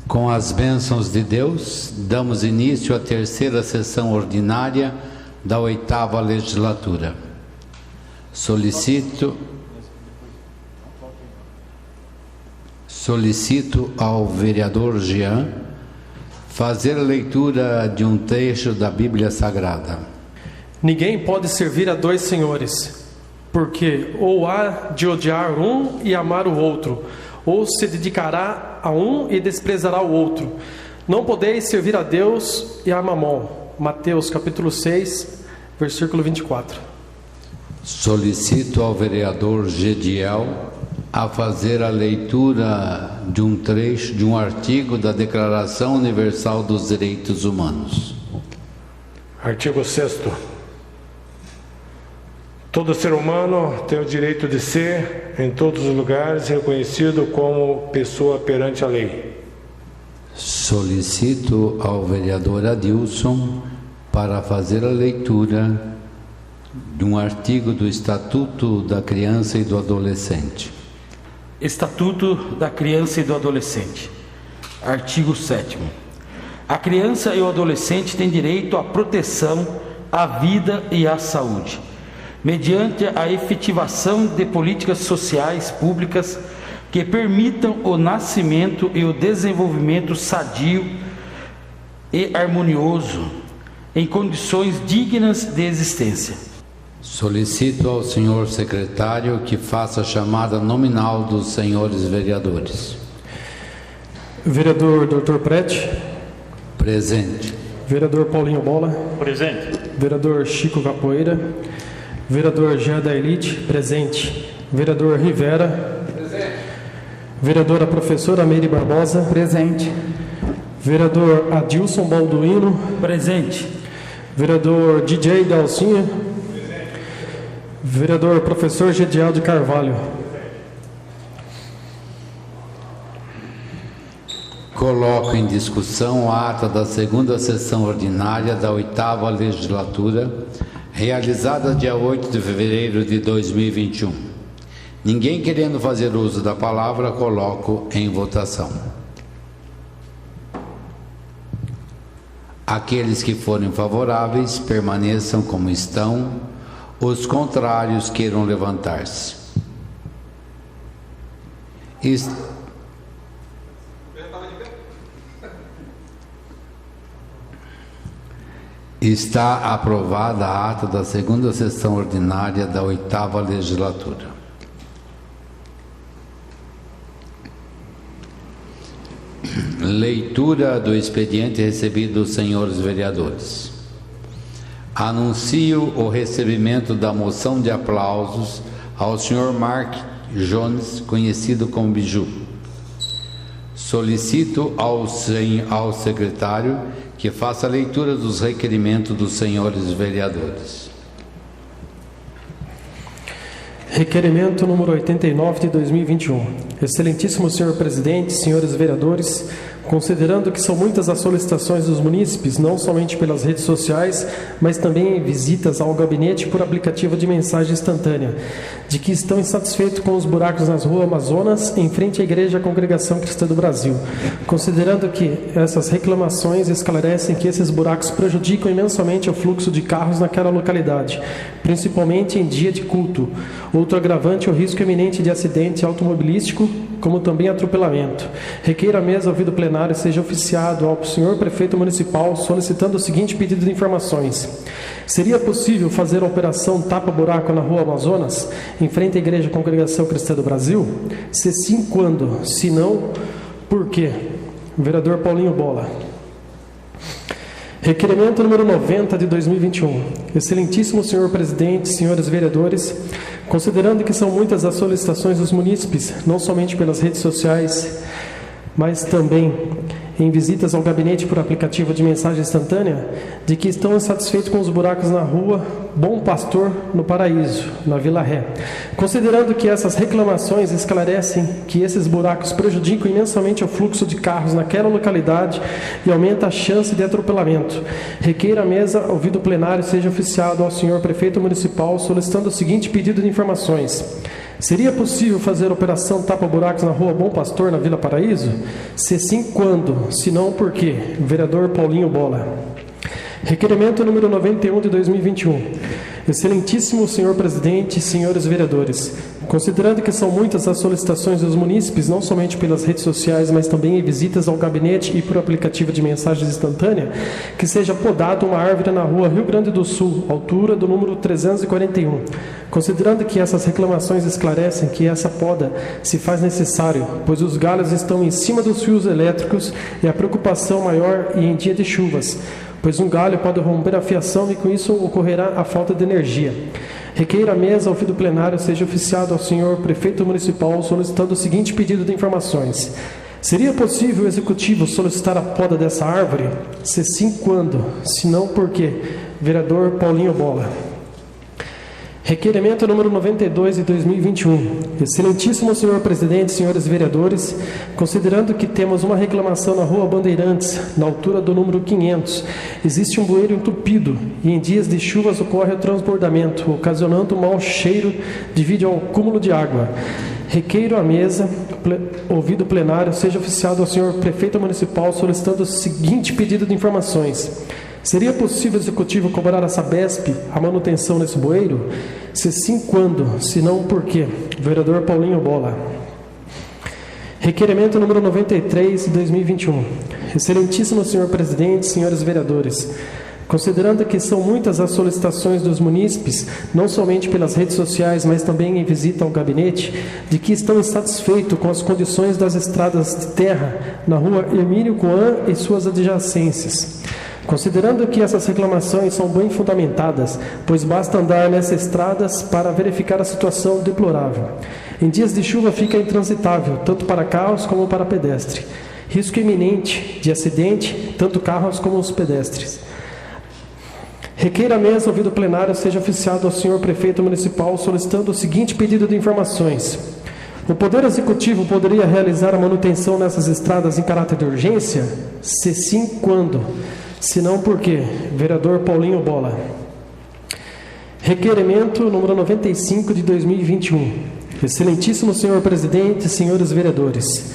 Com as bênçãos de Deus, damos início à terceira sessão ordinária da 8ª legislatura. Solicito ao vereador Jean fazer a leitura de um trecho da Bíblia Sagrada. Ninguém pode servir a dois senhores, porque ou há de odiar um e amar o outro, ou se dedicará a um e desprezará o outro. Não podeis servir a Deus e a Mamon. Mateus capítulo 6, versículo 24. Solicito ao vereador Gediel a fazer a leitura de um trecho de um artigo da Declaração Universal dos Direitos Humanos. Artigo 6º. Todo ser humano tem o direito de ser, em todos os lugares, reconhecido como pessoa perante a lei. Solicito ao vereador Adilson para fazer a leitura de um artigo do Estatuto da Criança e do Adolescente. Estatuto da Criança e do Adolescente. Artigo 7º. A criança e o adolescente têm direito à proteção, à vida e à saúde, mediante a efetivação de políticas sociais públicas que permitam o nascimento e o desenvolvimento sadio e harmonioso em condições dignas de existência. Solicito ao senhor secretário que faça a chamada nominal dos senhores vereadores. Vereador Dr. Prete. Presente. Vereador Paulinho Bola. Presente. Vereador Chico Capoeira. Vereador Jean da Elite. Presente. Vereador Rivera. Presente. Vereadora Professora Meire Barbosa. Presente. Vereador Adilson Balduino. Presente. Vereador DJ Dalcinha. Presente. Vereador Professor Gediel de Carvalho. Coloco em discussão a ata da segunda sessão ordinária da 8ª legislatura, realizada dia 8 de fevereiro de 2021. Ninguém querendo fazer uso da palavra, coloco em votação. Aqueles que forem favoráveis, permaneçam como estão. Os contrários queiram levantar-se. Está aprovada a ata da segunda sessão ordinária da 8ª legislatura. Leitura do expediente recebido dos senhores vereadores. Anuncio o recebimento da moção de aplausos ao senhor Mark Jones, conhecido como Biju. Solicito ao secretário que faça a leitura dos requerimentos dos senhores vereadores. Requerimento número 89 de 2021. Excelentíssimo senhor presidente, senhores vereadores, considerando que são muitas as solicitações dos munícipes, não somente pelas redes sociais, mas também em visitas ao gabinete por aplicativo de mensagem instantânea, de que estão insatisfeitos com os buracos nas ruas Amazonas, em frente à Igreja Congregação Cristã do Brasil, considerando que essas reclamações esclarecem que esses buracos prejudicam imensamente o fluxo de carros naquela localidade, principalmente em dia de culto. Outro agravante é o risco iminente de acidente automobilístico, como também atropelamento. Requeiro à mesa ouvido plenário seja oficiado ao senhor prefeito municipal solicitando o seguinte pedido de informações. Seria possível fazer a operação tapa-buraco na rua Amazonas, em frente à Igreja Congregação Cristã do Brasil? Se sim, quando? Se não, por quê? Vereador Paulinho Bola. Requerimento número 90 de 2021. Excelentíssimo senhor presidente, senhores vereadores, considerando que são muitas as solicitações dos munícipes, não somente pelas redes sociais, mas também em visitas ao gabinete por aplicativo de mensagem instantânea, de que estão insatisfeitos com os buracos na rua Bom Pastor, no Paraíso, na Vila Ré. Considerando que essas reclamações esclarecem que esses buracos prejudicam imensamente o fluxo de carros naquela localidade e aumenta a chance de atropelamento, requeira a mesa, ouvido plenário, seja oficiado ao senhor prefeito municipal solicitando o seguinte pedido de informações. Seria possível fazer a operação tapa-buracos na rua Bom Pastor, na Vila Paraíso? Se sim, quando? Se não, por quê? Vereador Paulinho Bola. Requerimento número 91 de 2021. Excelentíssimo senhor presidente, senhores vereadores, considerando que são muitas as solicitações dos munícipes, não somente pelas redes sociais, mas também em visitas ao gabinete e por aplicativo de mensagens instantânea, que seja podada uma árvore na rua Rio Grande do Sul, altura do número 341. Considerando que essas reclamações esclarecem que essa poda se faz necessário, pois os galhos estão em cima dos fios elétricos e a preocupação maior em dia de chuvas, pois um galho pode romper a fiação e com isso ocorrerá a falta de energia. Requeiro a mesa, ao fim do plenário, seja oficiado ao senhor prefeito municipal solicitando o seguinte pedido de informações. Seria possível o executivo solicitar a poda dessa árvore? Se sim, quando? Se não, por quê? Vereador Paulinho Bola. Requerimento número 92 de 2021. Excelentíssimo senhor presidente, senhores vereadores, considerando que temos uma reclamação na rua Bandeirantes, na altura do número 500, existe um bueiro entupido e em dias de chuvas ocorre o transbordamento, ocasionando um mau cheiro devido ao acúmulo de água. Requeiro à mesa, ouvido plenário, seja oficiado ao senhor prefeito municipal solicitando o seguinte pedido de informações. Seria possível o executivo cobrar a Sabesp a manutenção nesse bueiro? Se sim, quando? Se não, por quê? Vereador Paulinho Bola. Requerimento número 93 de 2021. Excelentíssimo senhor presidente, senhores vereadores, considerando que são muitas as solicitações dos munícipes, não somente pelas redes sociais, mas também em visita ao gabinete, de que estão insatisfeitos com as condições das estradas de terra na rua Hermínio Coan e suas adjacências. Considerando que essas reclamações são bem fundamentadas, pois basta andar nessas estradas para verificar a situação deplorável. Em dias de chuva fica intransitável, tanto para carros como para pedestre. Risco iminente de acidente, tanto carros como os pedestres. Requeiro a mesa, ouvido plenário, seja oficiado ao senhor prefeito municipal solicitando o seguinte pedido de informações. O Poder Executivo poderia realizar a manutenção nessas estradas em caráter de urgência? Se sim, quando? Se não, por quê? Vereador Paulinho Bola. Requerimento número 95 de 2021. Excelentíssimo senhor presidente, senhores vereadores,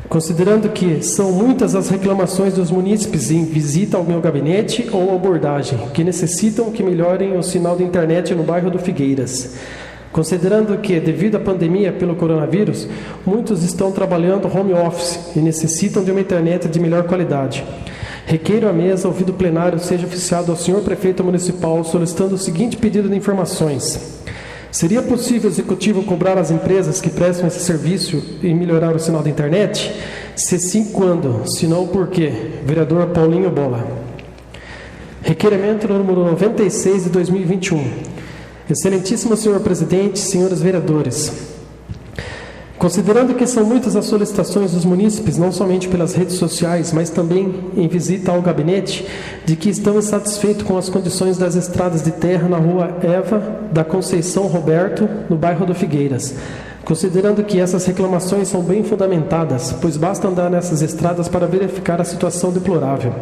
considerando que são muitas as reclamações dos munícipes em visita ao meu gabinete ou abordagem, que necessitam que melhorem o sinal de internet no bairro do Figueiras. Considerando que, devido à pandemia pelo coronavírus, muitos estão trabalhando home office e necessitam de uma internet de melhor qualidade. Requeiro à mesa, ouvido plenário, seja oficiado ao senhor prefeito municipal solicitando o seguinte pedido de informações. Seria possível o executivo cobrar as empresas que prestam esse serviço e melhorar o sinal da internet? Se sim, quando? Se não, por quê? Vereador Paulinho Bola. Requerimento número 96 de 2021. Excelentíssimo senhor presidente, senhores vereadores, considerando que são muitas as solicitações dos munícipes, não somente pelas redes sociais, mas também em visita ao gabinete, de que estão insatisfeitos com as condições das estradas de terra na rua Eva da Conceição Roberto, no bairro do Figueiras. Considerando que essas reclamações são bem fundamentadas, pois basta andar nessas estradas para verificar a situação deplorável.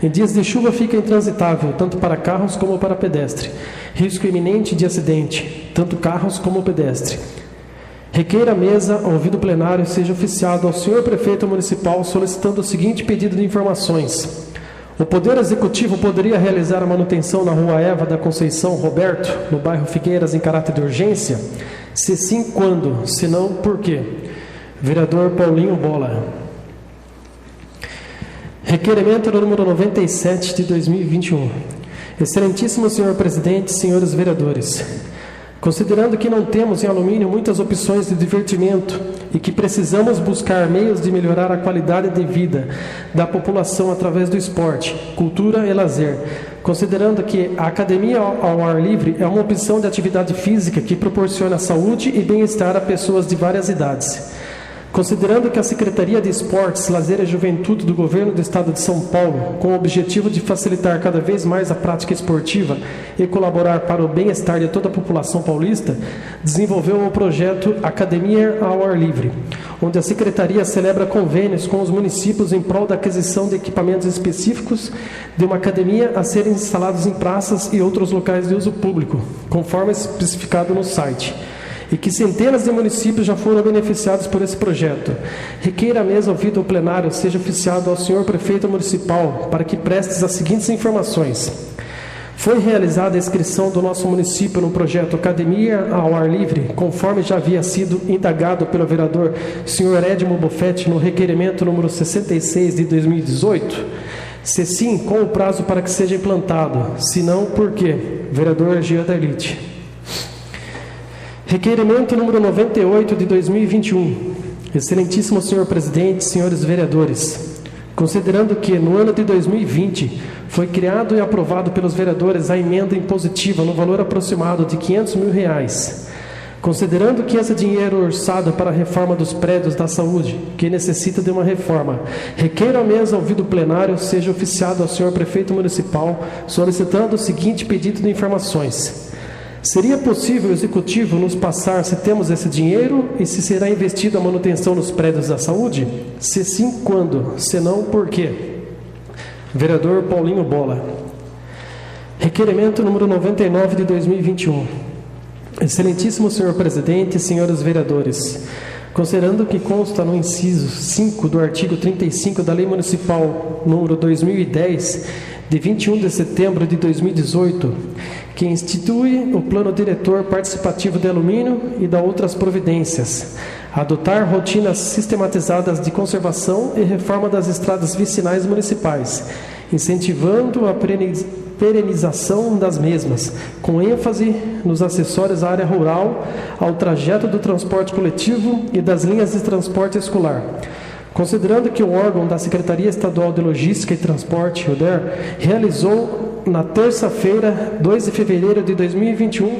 Em dias de chuva fica intransitável, tanto para carros como para pedestre. Risco iminente de acidente, tanto carros como pedestre. Requeira a mesa, ouvido plenário, seja oficiado ao senhor prefeito municipal solicitando o seguinte pedido de informações. O Poder Executivo poderia realizar a manutenção na rua Eva da Conceição Roberto, no bairro Figueiras, em caráter de urgência? Se sim, quando? Se não, por quê? Vereador Paulinho Bola. Requerimento número 97 de 2021. Excelentíssimo senhor presidente, senhores vereadores, considerando que não temos em Alumínio muitas opções de divertimento e que precisamos buscar meios de melhorar a qualidade de vida da população através do esporte, cultura e lazer, considerando que a academia ao ar livre é uma opção de atividade física que proporciona saúde e bem-estar a pessoas de várias idades. Considerando que a Secretaria de Esportes, Lazer e Juventude do Governo do Estado de São Paulo, com o objetivo de facilitar cada vez mais a prática esportiva e colaborar para o bem-estar de toda a população paulista, desenvolveu o projeto Academia ao Ar Livre, onde a Secretaria celebra convênios com os municípios em prol da aquisição de equipamentos específicos de uma academia a serem instalados em praças e outros locais de uso público, conforme especificado no site. e que centenas de municípios já foram beneficiados por esse projeto. Requeira a mesa ouvido o plenário seja oficiado ao senhor prefeito municipal para que prestes as seguintes informações. Foi realizada a inscrição do nosso município no projeto Academia ao Ar Livre, conforme já havia sido indagado pelo vereador senhor Edmo Boffetti no requerimento número 66 de 2018? Se sim, qual o prazo para que seja implantado? Se não, por quê? Vereador Jean da Elite. Requerimento número 98 de 2021. Excelentíssimo senhor presidente, senhores vereadores, considerando que no ano de 2020 foi criado e aprovado pelos vereadores a emenda impositiva no valor aproximado de R$500 mil, considerando que esse dinheiro orçado para a reforma dos prédios da saúde, que necessita de uma reforma, requeiro a mesa ouvido plenário seja oficiado ao senhor prefeito municipal solicitando o seguinte pedido de informações. Seria possível o executivo nos passar se temos esse dinheiro e se será investido a manutenção nos prédios da saúde? Se sim, quando? Se não, por quê? Vereador Paulinho Bola. Requerimento número 99 de 2021. Excelentíssimo senhor presidente, senhores vereadores, considerando que consta no inciso 5 do artigo 35 da Lei Municipal número 2010, de 21 de setembro de 2018, que institui o Plano Diretor Participativo de Alumínio e da outras providências, adotar rotinas sistematizadas de conservação e reforma das estradas vicinais municipais, incentivando a perenização das mesmas, com ênfase nos acessórios à área rural, ao trajeto do transporte coletivo e das linhas de transporte escolar. Considerando que o órgão da Secretaria Estadual de Logística e Transporte, UDER, realizou na terça-feira, 2 de fevereiro de 2021,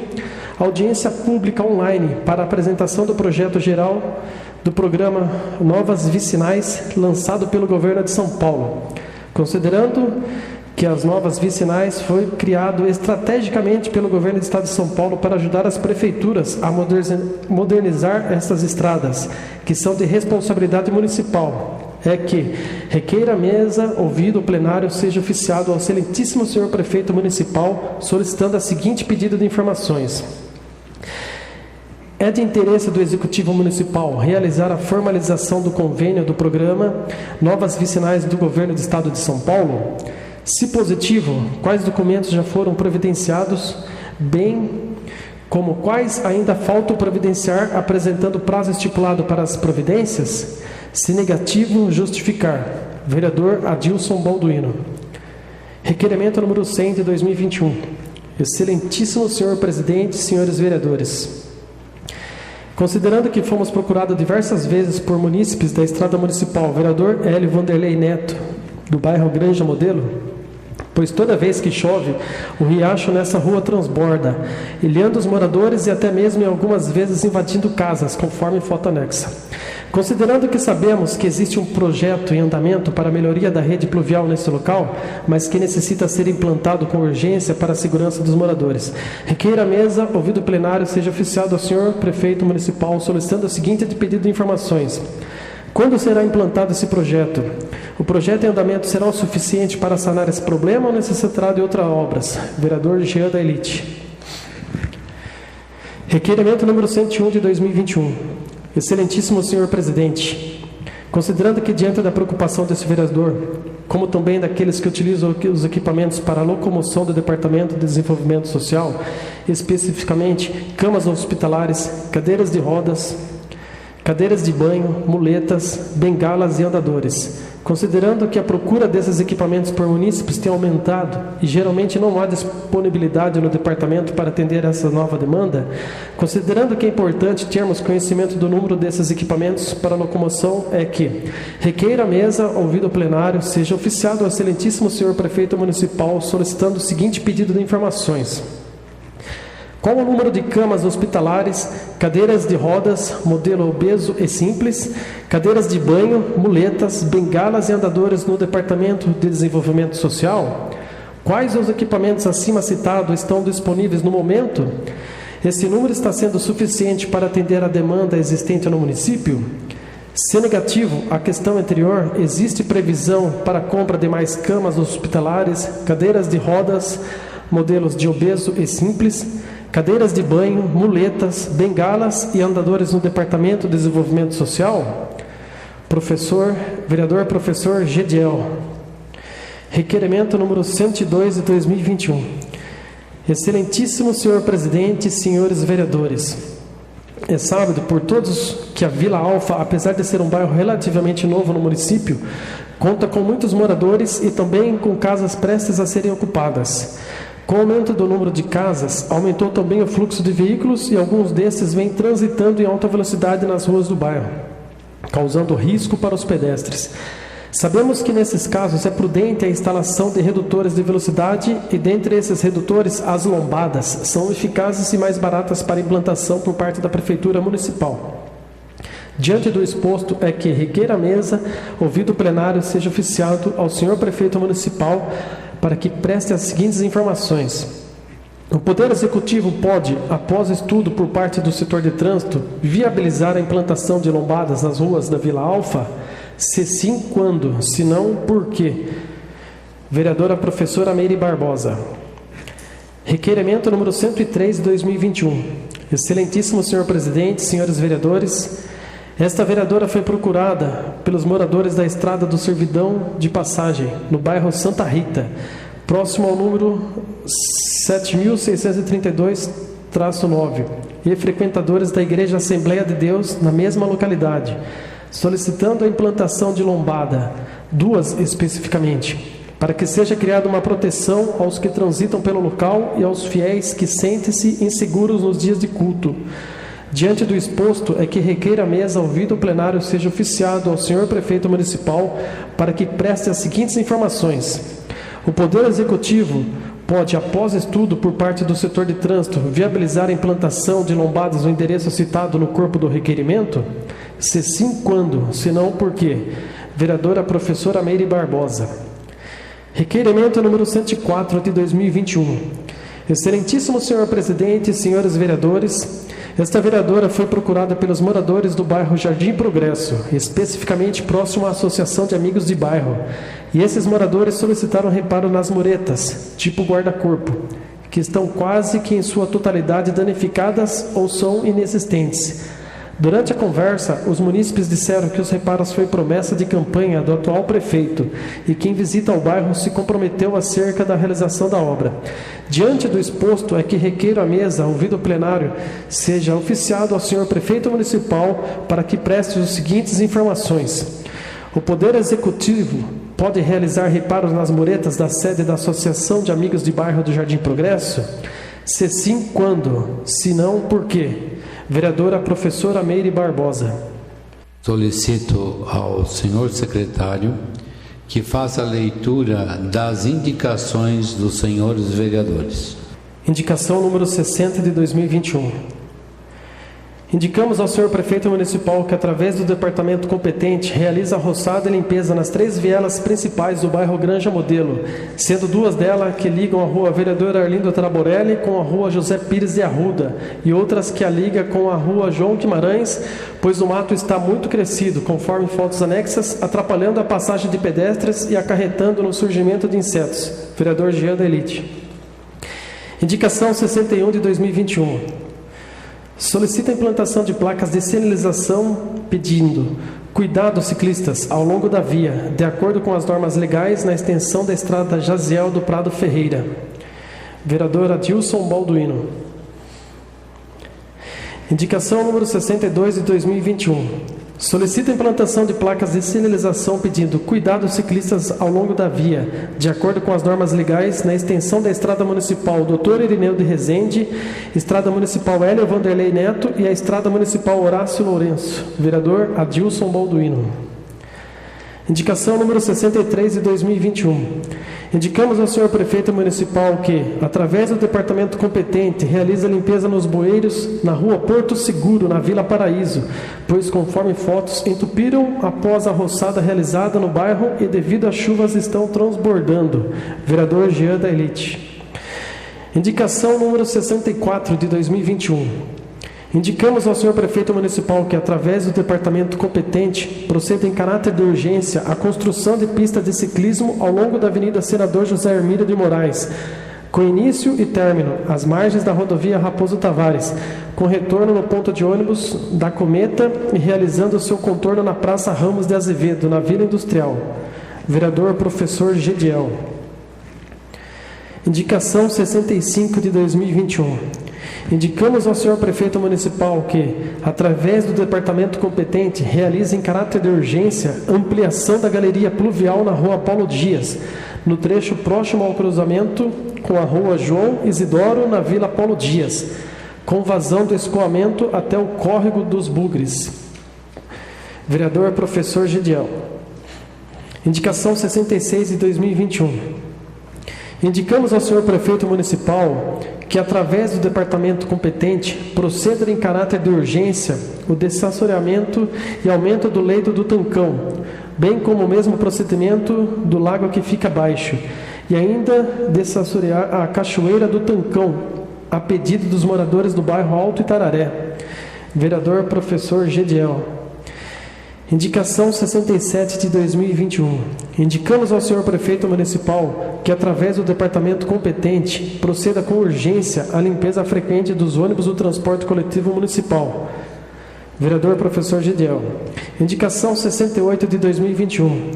audiência pública online para a apresentação do projeto geral do programa Novas Vicinais, lançado pelo governo de São Paulo. Considerando que as novas vicinais foi criado estrategicamente pelo governo do estado de São Paulo para ajudar as prefeituras a modernizar essas estradas, que são de responsabilidade municipal, é que requeira a mesa, ouvido o plenário, seja oficiado ao excelentíssimo senhor prefeito municipal, solicitando a seguinte pedido de informações. É de interesse do Executivo Municipal realizar a formalização do convênio do programa Novas Vicinais do Governo do Estado de São Paulo? Se positivo, quais documentos já foram providenciados, bem como quais ainda faltam providenciar, apresentando prazo estipulado para as providências? Se negativo, justificar. Vereador Adilson Balduino. Requerimento número 100 de 2021. Excelentíssimo senhor presidente, senhores vereadores, considerando que fomos procurados diversas vezes por munícipes da estrada municipal, vereador Hélio Vanderlei Neto, do bairro Granja Modelo, pois toda vez que chove, o riacho nessa rua transborda, ilhando os moradores e até mesmo em algumas vezes invadindo casas, conforme foto anexa. Considerando que sabemos que existe um projeto em andamento para a melhoria da rede pluvial nesse local, mas que necessita ser implantado com urgência para a segurança dos moradores, requeira a mesa, ouvido o plenário, seja oficiado ao senhor prefeito municipal, solicitando o seguinte pedido de informações. Quando será implantado esse projeto? O projeto em andamento será o suficiente para sanar esse problema ou necessitará de outras obras? Vereador Jean da Elite. Requerimento número 101 de 2021. Excelentíssimo senhor presidente, considerando que diante da preocupação desse vereador, como também daqueles que utilizam os equipamentos para a locomoção do Departamento de Desenvolvimento Social, especificamente camas hospitalares, cadeiras de rodas, cadeiras de banho, muletas, bengalas e andadores, considerando que a procura desses equipamentos por munícipes tem aumentado e geralmente não há disponibilidade no departamento para atender essa nova demanda, considerando que é importante termos conhecimento do número desses equipamentos para locomoção, é que requeira a mesa, ouvido o plenário, seja oficiado ao excelentíssimo senhor prefeito municipal solicitando o seguinte pedido de informações. Qual o número de camas hospitalares, cadeiras de rodas, modelo obeso e simples, cadeiras de banho, muletas, bengalas e andadores no Departamento de Desenvolvimento Social? Quais os equipamentos acima citados estão disponíveis no momento? Esse número está sendo suficiente para atender a demanda existente no município? Se negativo, a questão anterior, existe previsão para a compra de mais camas hospitalares, cadeiras de rodas, modelos de obeso e simples, cadeiras de banho, muletas, bengalas e andadores no Departamento de Desenvolvimento Social? Vereador professor Gediel. Requerimento número 102 de 2021. Excelentíssimo senhor presidente, senhores vereadores. É sábado por todos que a Vila Alfa, apesar de ser um bairro relativamente novo no município, conta com muitos moradores e também com casas prestes a serem ocupadas. Com o aumento do número de casas, aumentou também o fluxo de veículos e alguns desses vêm transitando em alta velocidade nas ruas do bairro, causando risco para os pedestres. Sabemos que nesses casos é prudente a instalação de redutores de velocidade e dentre esses redutores as lombadas são eficazes e mais baratas para implantação por parte da Prefeitura Municipal. Diante do exposto é que requer a mesa, ouvido o plenário, seja oficiado ao senhor Prefeito Municipal para que preste as seguintes informações. O Poder Executivo pode, após estudo por parte do setor de trânsito, viabilizar a implantação de lombadas nas ruas da Vila Alfa? Se sim, quando? Se não, por quê? Vereadora professora Meire Barbosa. Requerimento número 103 de 2021. Excelentíssimo senhor presidente, senhores vereadores, esta vereadora foi procurada pelos moradores da Estrada do Servidão de Passagem, no bairro Santa Rita, próximo ao número 7632-9, e frequentadores da Igreja Assembleia de Deus na mesma localidade, solicitando a implantação de lombada, 2 especificamente, para que seja criada uma proteção aos que transitam pelo local e aos fiéis que sentem-se inseguros nos dias de culto. Diante do exposto é que requer a mesa, ouvido o plenário, seja oficiado ao senhor Prefeito Municipal para que preste as seguintes informações. O Poder Executivo pode, após estudo por parte do setor de trânsito, viabilizar a implantação de lombadas no endereço citado no corpo do requerimento? Se sim, quando? Se não, por quê? Vereadora professora Meire Barbosa. Requerimento número 104 de 2021. Excelentíssimo senhor presidente, senhores vereadores, esta vereadora foi procurada pelos moradores do bairro Jardim Progresso, especificamente próximo à Associação de Amigos de Bairro, e esses moradores solicitaram reparo nas muretas, tipo guarda-corpo, que estão quase que em sua totalidade danificadas ou são inexistentes. Durante a conversa, os munícipes disseram que os reparos foi promessa de campanha do atual prefeito e quem visita o bairro se comprometeu acerca da realização da obra. Diante do exposto é que requeiro a mesa, ouvido o plenário, seja oficiado ao senhor Prefeito Municipal para que preste as seguintes informações. O Poder Executivo pode realizar reparos nas muretas da sede da Associação de Amigos de Bairro do Jardim Progresso? Se sim, quando? Se não, por quê? Vereadora professora Meire Barbosa. Solicito ao senhor secretário que faça a leitura das indicações dos senhores vereadores. Indicação número 60 de 2021. Indicamos ao senhor Prefeito Municipal que, através do departamento competente, realiza a roçada e limpeza nas 3 vielas principais do bairro Granja Modelo, sendo 2 delas que ligam a rua Vereador Arlindo Traborelli com a rua José Pires de Arruda e outras que a ligam com a rua João Guimarães, pois o mato está muito crescido, conforme fotos anexas, atrapalhando a passagem de pedestres e acarretando no surgimento de insetos. Vereador Jean da Elite. Indicação 61 de 2021. Solicita a implantação de placas de sinalização pedindo cuidado ciclistas ao longo da via, de acordo com as normas legais na extensão da estrada Jaziel do Prado Ferreira. Vereador Adilson Balduino. Indicação número 62 de 2021. Solicita a implantação de placas de sinalização pedindo cuidado ciclistas ao longo da via, de acordo com as normas legais, na extensão da Estrada Municipal Dr. Irineu de Rezende, Estrada Municipal Hélio Vanderlei Neto e a Estrada Municipal Horácio Lourenço. Vereador Adilson Balduino. Indicação número 63 de 2021. Indicamos ao senhor Prefeito Municipal que, através do departamento competente, realiza a limpeza nos bueiros na rua Porto Seguro, na Vila Paraíso, pois, conforme fotos, entupiram após a roçada realizada no bairro e, devido às chuvas, estão transbordando. Vereador Jean da Elite. Indicação número 64 de 2021. Indicamos ao senhor Prefeito Municipal que, através do departamento competente, proceda em caráter de urgência a construção de pista de ciclismo ao longo da Avenida Senador José Hermílio de Moraes, com início e término às margens da rodovia Raposo Tavares, com retorno no ponto de ônibus da Cometa e realizando seu contorno na Praça Ramos de Azevedo, na Vila Industrial. Vereador Professor Gediel. Indicação 65 de 2021. Indicamos ao senhor prefeito municipal que, através do departamento competente, realize em caráter de urgência ampliação da galeria pluvial na rua Paulo Dias, no trecho próximo ao cruzamento com a rua João Isidoro, na Vila Paulo Dias, com vazão do escoamento até o córrego dos Bugres. Vereador Professor Gediel. Indicação 66 de 2021. Indicamos ao senhor prefeito municipal que, através do departamento competente, proceda em caráter de urgência o desassoreamento e aumento do leito do Tancão, bem como o mesmo procedimento do lago que fica abaixo, e ainda desassorear a cachoeira do Tancão, a pedido dos moradores do bairro Alto Itararé. Vereador Professor Gediel. Indicação 67 de 2021. Indicamos ao senhor prefeito municipal que, através do departamento competente, proceda com urgência a limpeza frequente dos ônibus do transporte coletivo municipal. Vereador Professor Gediel. Indicação 68 de 2021.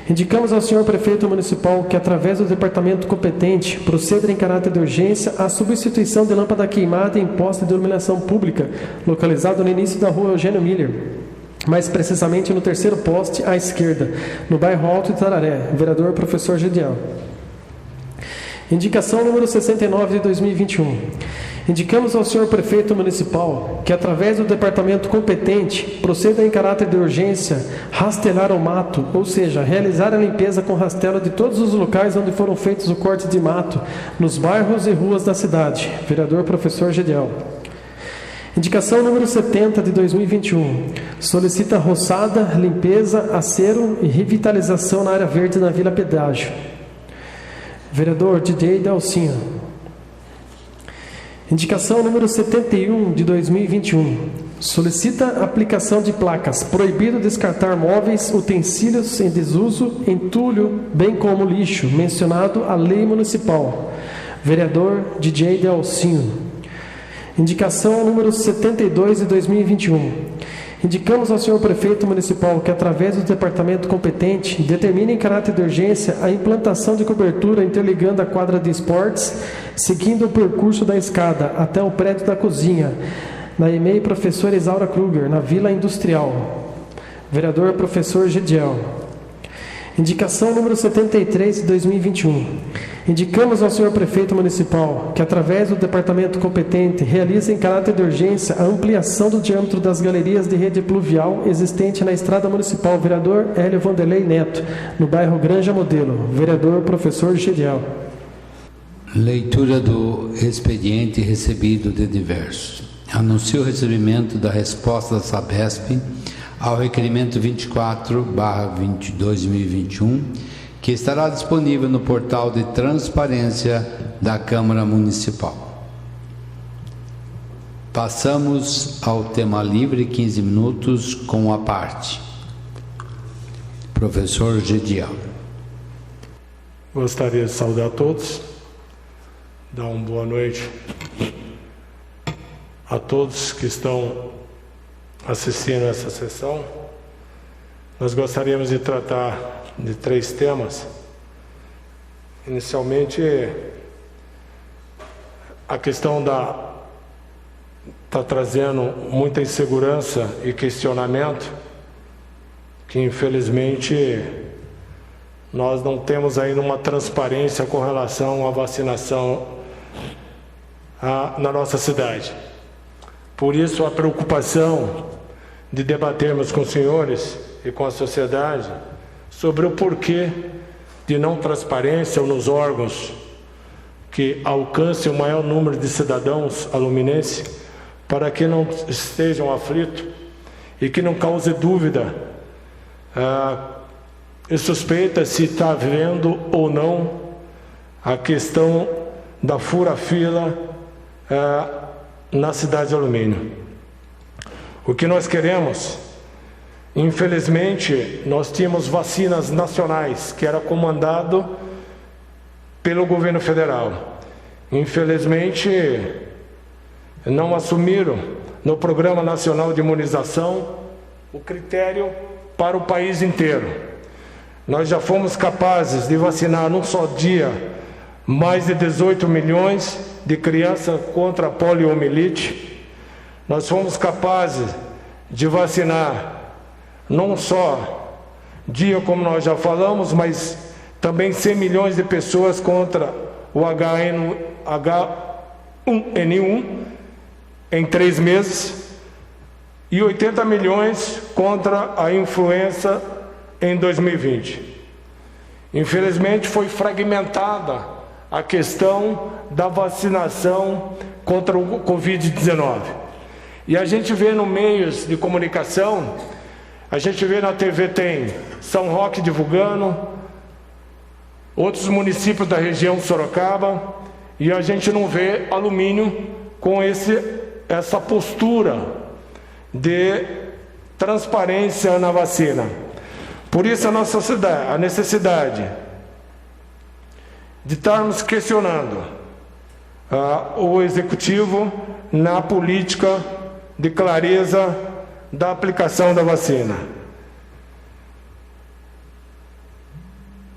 Indicamos ao senhor prefeito municipal que, através do departamento competente, proceda em caráter de urgência a substituição de lâmpada queimada em poste de iluminação pública, localizado no início da rua Eugênio Miller, mais precisamente no terceiro poste à esquerda, no bairro Alto Itararé. Vereador Professor Gediel. Indicação número 69 de 2021. Indicamos ao senhor prefeito municipal que, através do departamento competente, proceda em caráter de urgência rastelar o mato, ou seja, realizar a limpeza com rastelo de todos os locais onde foram feitos o corte de mato, nos bairros e ruas da cidade. Vereador Professor Gediel. Indicação número 70 de 2021. Solicita roçada, limpeza, acero e revitalização na área verde na Vila Pedágio. Vereador DJ Delcinho. Indicação número 71 de 2021. Solicita aplicação de placas. Proibido descartar móveis, utensílios em desuso, entulho, bem como lixo, mencionado a lei municipal. Vereador DJ Delcinho. Indicação número 72 de 2021. Indicamos ao senhor prefeito municipal que, através do departamento competente, determine em caráter de urgência a implantação de cobertura interligando a quadra de esportes, seguindo o percurso da escada até o prédio da cozinha, na EMEI Professora Isaura Kruger, na Vila Industrial. Vereador Professor Gediel. Indicação número 73 de 2021. Indicamos ao senhor prefeito municipal que, através do departamento competente, realize em caráter de urgência a ampliação do diâmetro das galerias de rede pluvial existente na estrada municipal. Vereador Hélio Vanderlei Neto, no bairro Granja Modelo. Vereador Professor Gediel. Leitura do expediente recebido de diversos. Anuncio o recebimento da resposta da Sabesp ao requerimento 24/2021, que estará disponível no portal de transparência da Câmara Municipal. Passamos ao tema livre, 15 minutos com a parte. Professor Gediel. Gostaria de saudar a todos, dar uma boa noite a todos que estão assistindo essa sessão. Nós gostaríamos de tratar de 3 temas. Inicialmente, a questão está trazendo muita insegurança e questionamento, que infelizmente nós não temos ainda uma transparência com relação à vacinação na nossa cidade. Por isso, a preocupação de debatermos com os senhores e com a sociedade sobre o porquê de não transparência nos órgãos que alcancem o maior número de cidadãos aluminenses, para que não estejam aflitos e que não cause dúvida e suspeita se está havendo ou não a questão da fura-fila na cidade de Alumínio. O que nós queremos, infelizmente, nós tínhamos vacinas nacionais, que era comandado pelo governo federal. infelizmente, não assumiram no Programa Nacional de Imunização o critério para o país inteiro. Nós já fomos capazes de vacinar num só dia mais de 18 milhões de crianças contra a poliomielite. Nós fomos capazes de vacinar não só dia, como nós já falamos, mas também 100 milhões de pessoas contra o H1N1 em 3 meses e 80 milhões contra a influenza em 2020. Infelizmente foi fragmentada a questão da vacinação contra o Covid-19. E a gente vê no meios de comunicação, a gente vê na TV, tem São Roque divulgando, outros municípios da região Sorocaba, e a gente não vê Alumínio com essa postura de transparência na vacina. Por isso a necessidade de estarmos questionando o Executivo na política de clareza da aplicação da vacina.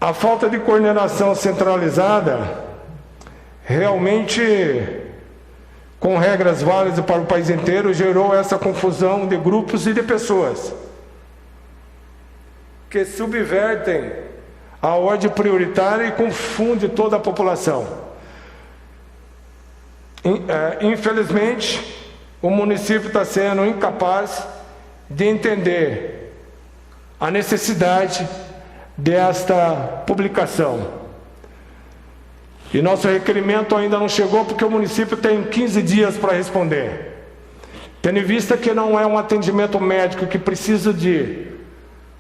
A falta de coordenação centralizada, realmente, com regras válidas para o país inteiro, gerou essa confusão de grupos e de pessoas que subvertem a ordem prioritária e confundem toda a população. Infelizmente, o município está sendo incapaz de entender a necessidade desta publicação. E nosso requerimento ainda não chegou porque o município tem 15 dias para responder. Tendo em vista que não é um atendimento médico que precisa de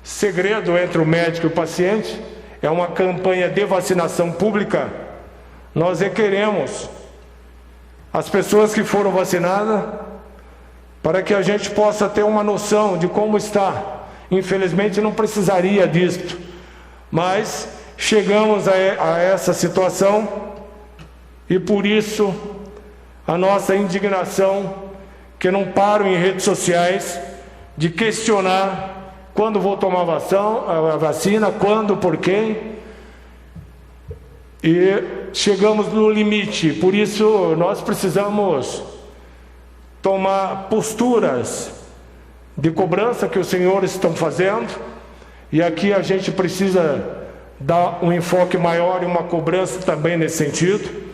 segredo entre o médico e o paciente, é uma campanha de vacinação pública, nós requeremos as pessoas que foram vacinadas para que a gente possa ter uma noção de como está. Infelizmente não precisaria disto, mas chegamos a essa situação e por isso a nossa indignação, que não param em redes sociais de questionar quando vou tomar a vacina, quando, por quem, e chegamos no limite. Por isso nós precisamos tomar posturas de cobrança que os senhores estão fazendo, e aqui a gente precisa dar um enfoque maior e uma cobrança também nesse sentido.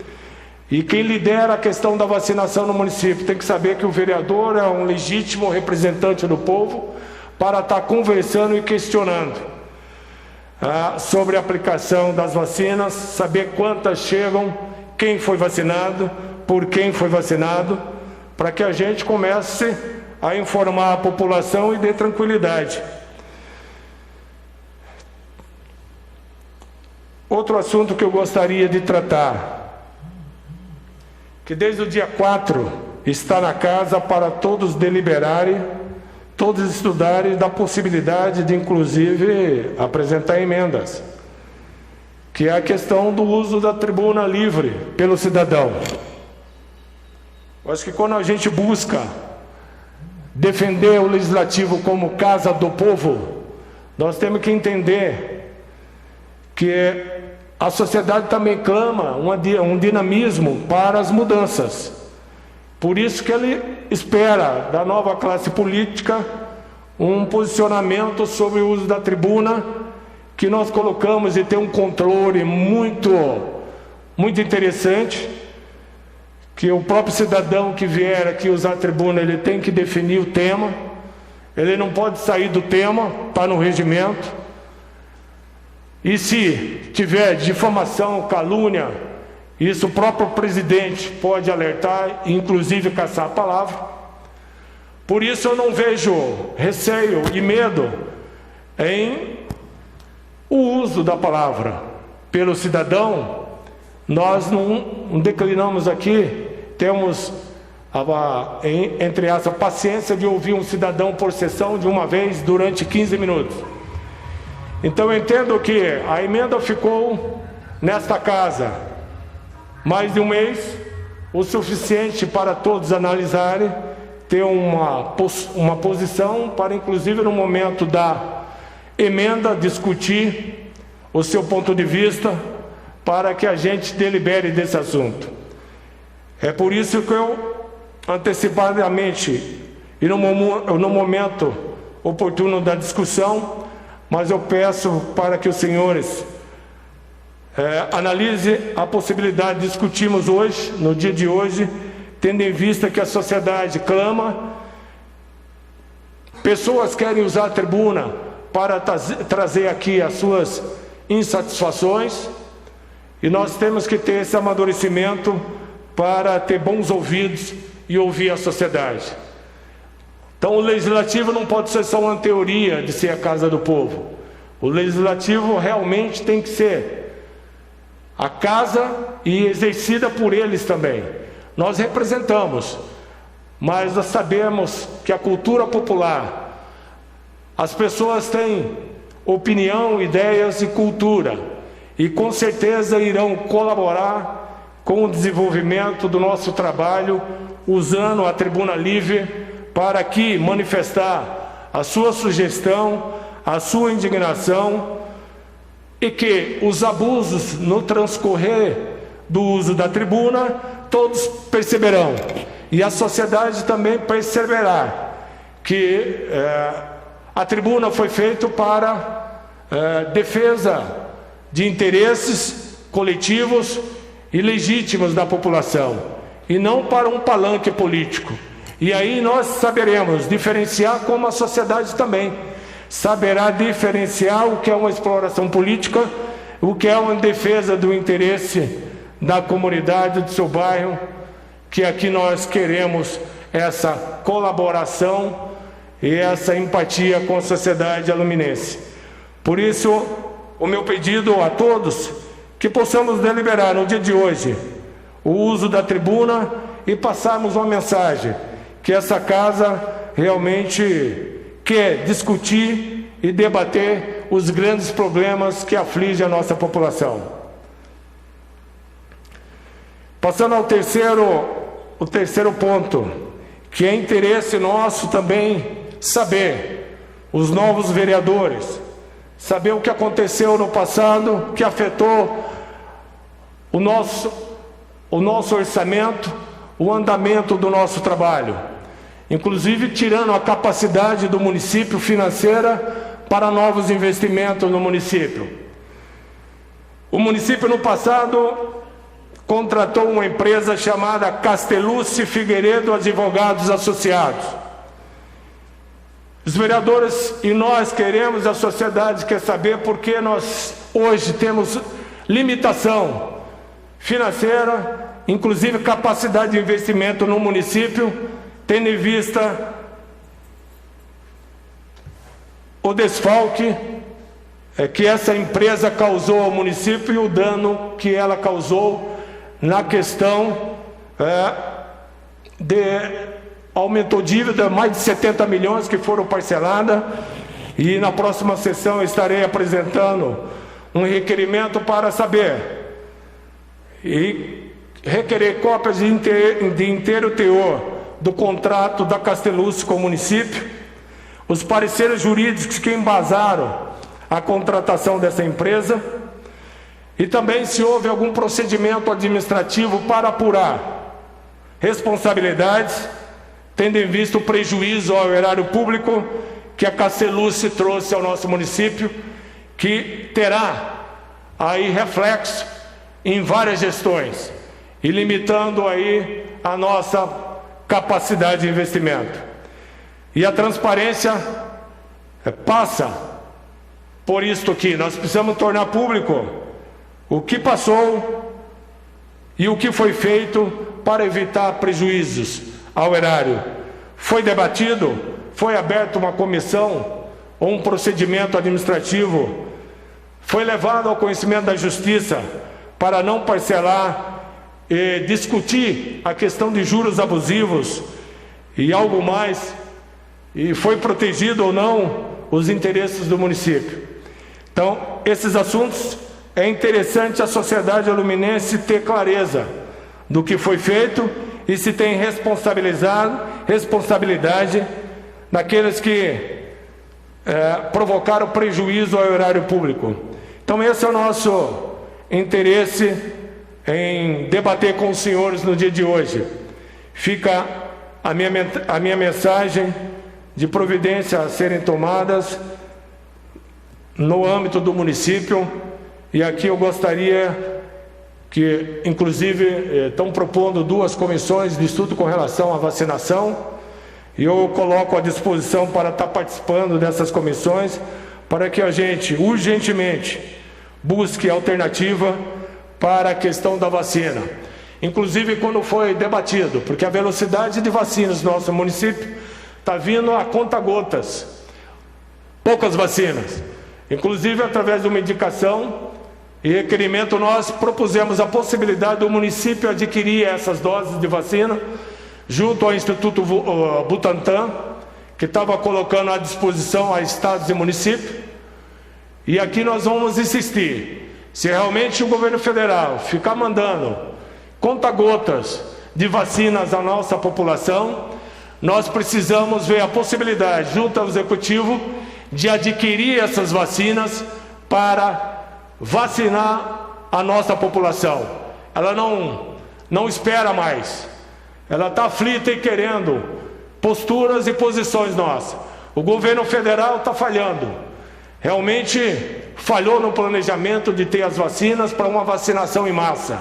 E quem lidera a questão da vacinação no município tem que saber que o vereador é um legítimo representante do povo para estar conversando e questionando sobre a aplicação das vacinas, saber quantas chegam, quem foi vacinado, por quem foi vacinado, para que a gente comece a informar a população e dê tranquilidade. Outro assunto que eu gostaria de tratar, que desde o dia 4 está na casa para todos deliberarem, todos estudarem da possibilidade de, inclusive, apresentar emendas, que é a questão do uso da tribuna livre pelo cidadão. Eu acho que quando a gente busca defender o legislativo como casa do povo, nós temos que entender que a sociedade também clama um dinamismo para as mudanças. Por isso que ele espera da nova classe política um posicionamento sobre o uso da tribuna, que nós colocamos e tem um controle muito interessante, que o próprio cidadão que vier aqui usar a tribuna, ele tem que definir o tema, ele não pode sair do tema, está no regimento. E se tiver difamação, calúnia, isso o próprio presidente pode alertar, inclusive caçar a palavra. Por isso eu não vejo receio e medo em o uso da palavra pelo cidadão. Nós não declinamos aqui, temos, entre essa paciência de ouvir um cidadão por sessão de uma vez durante 15 minutos. Então eu entendo que a emenda ficou nesta casa, mais de um mês, o suficiente para todos analisarem, ter uma posição para, inclusive, no momento da emenda, discutir o seu ponto de vista para que a gente delibere desse assunto. É por isso que eu, antecipadamente e no momento oportuno da discussão, mas eu peço para que os senhores analise a possibilidade de discutirmos hoje, no dia de hoje, tendo em vista que a sociedade clama, pessoas querem usar a tribuna para trazer aqui as suas insatisfações, e nós temos que ter esse amadurecimento para ter bons ouvidos e ouvir a sociedade. Então o legislativo não pode ser só uma teoria de ser a casa do povo. O legislativo realmente tem que ser a casa e exercida por eles também. Nós representamos, mas nós sabemos que a cultura popular, as pessoas têm opinião, ideias e cultura, e com certeza irão colaborar com o desenvolvimento do nosso trabalho, usando a tribuna livre para aqui manifestar a sua sugestão, a sua indignação, e que os abusos no transcorrer do uso da tribuna, todos perceberão, e a sociedade também perceberá que a tribuna foi feita para defesa de interesses coletivos e legítimos da população, e não para um palanque político. E aí nós saberemos diferenciar, como a sociedade também saberá diferenciar o que é uma exploração política, o que é uma defesa do interesse da comunidade, do seu bairro, que aqui nós queremos essa colaboração e essa empatia com a sociedade aluminense. Por isso, o meu pedido a todos, que possamos deliberar no dia de hoje o uso da tribuna e passarmos uma mensagem que essa casa realmente quer discutir e debater os grandes problemas que afligem a nossa população. Passando ao terceiro ponto, que é interesse nosso também saber, os novos vereadores, saber o que aconteceu no passado, que afetou o nosso orçamento, o andamento do nosso trabalho, inclusive tirando a capacidade do município financeira para novos investimentos no município. O município no passado contratou uma empresa chamada Castellucci Figueiredo Advogados Associados. Os vereadores e nós queremos, a sociedade quer saber por que nós hoje temos limitação financeira, inclusive capacidade de investimento no município, tendo em vista o desfalque que essa empresa causou ao município e o dano que ela causou na questão aumentou dívida, mais de 70 milhões que foram parceladas, e na próxima sessão eu estarei apresentando um requerimento para saber e requerer cópias de inteiro teor do contrato da Castellucci com o município, os pareceres jurídicos que embasaram a contratação dessa empresa, e também se houve algum procedimento administrativo para apurar responsabilidades, tendo em vista o prejuízo ao erário público que a Castellucci trouxe ao nosso município, que terá aí reflexo em várias gestões e limitando aí a nossa capacidade de investimento. E a transparência passa por isto aqui. Nós precisamos tornar público o que passou e o que foi feito para evitar prejuízos ao erário. Foi debatido, foi aberta uma comissão ou um procedimento administrativo, foi levado ao conhecimento da justiça para não parcelar e discutir a questão de juros abusivos e algo mais, e foi protegido ou não os interesses do município. Então, esses assuntos é interessante a sociedade aluminense ter clareza do que foi feito e se tem responsabilidade naqueles que provocaram prejuízo ao erário público. Então esse é o nosso interesse em debater com os senhores no dia de hoje. Fica a minha mensagem de providência a serem tomadas no âmbito do município, e aqui eu gostaria que, inclusive, estão propondo 2 comissões de estudo com relação à vacinação, e eu coloco à disposição para estar participando dessas comissões, para que a gente, urgentemente, busque alternativa para a questão da vacina. Inclusive, quando foi debatido, porque a velocidade de vacinas no nosso município está vindo a conta-gotas, poucas vacinas. Inclusive, através de uma indicação e requerimento, nós propusemos a possibilidade do município adquirir essas doses de vacina junto ao Instituto Butantan, que estava colocando à disposição a estados e municípios. E aqui nós vamos insistir, se realmente o governo federal ficar mandando conta-gotas de vacinas à nossa população, nós precisamos ver a possibilidade, junto ao Executivo, de adquirir essas vacinas para vacinar a nossa população. Ela não espera mais. Ela está aflita e querendo posturas e posições nossas. O governo federal está falhando. Realmente falhou no planejamento de ter as vacinas para uma vacinação em massa.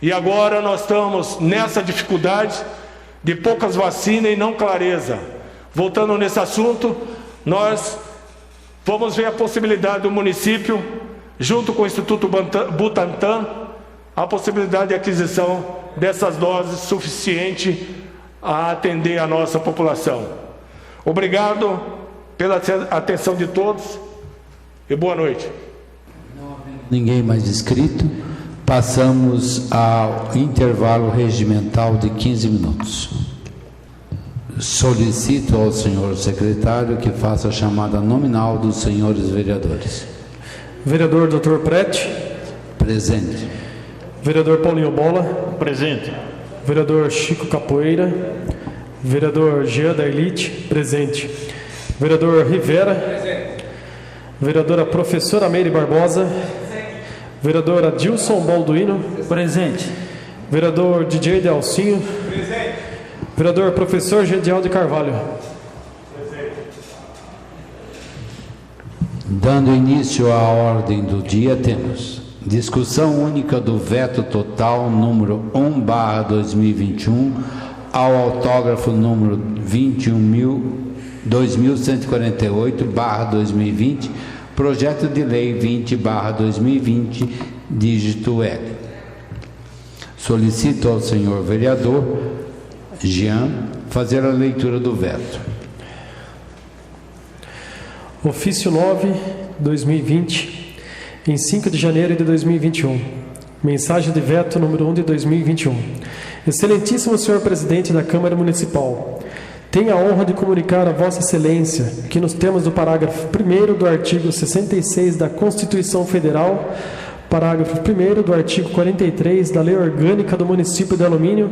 E agora nós estamos nessa dificuldade de poucas vacinas e não clareza. Voltando nesse assunto, nós vamos ver a possibilidade do município, junto com o Instituto Butantan, a possibilidade de aquisição dessas doses suficiente a atender a nossa população. Obrigado pela atenção de todos e boa noite. Ninguém mais inscrito. Passamos ao intervalo regimental de 15 minutos. Solicito ao senhor secretário que faça a chamada nominal dos senhores vereadores. Vereador Dr. Prete. Presente. Vereador Paulinho Bola. Presente. Vereador Chico Capoeira. Vereador Jean da Elite. Presente. Vereador Rivera. Presente. Vereadora Professora Meire Barbosa. Vereador Adilson Balduino. Presente. Vereador DJ Delcinho. Presente. Vereador Professor Gedial de Carvalho. Presente. Dando início à ordem do dia, temos discussão única do veto total número 1/2021 ao autógrafo número 21.2148/2020, projeto de lei 20/2020, dígito L. Solicito ao senhor vereador Jean fazer a leitura do veto. Ofício 9/2020, em 5 de janeiro de 2021. Mensagem de veto número 1 de 2021. Excelentíssimo senhor presidente da Câmara Municipal, tenho a honra de comunicar a Vossa Excelência que nos termos do parágrafo 1º do artigo 66 da Constituição Federal, parágrafo 1º do artigo 43 da Lei Orgânica do Município de Alumínio,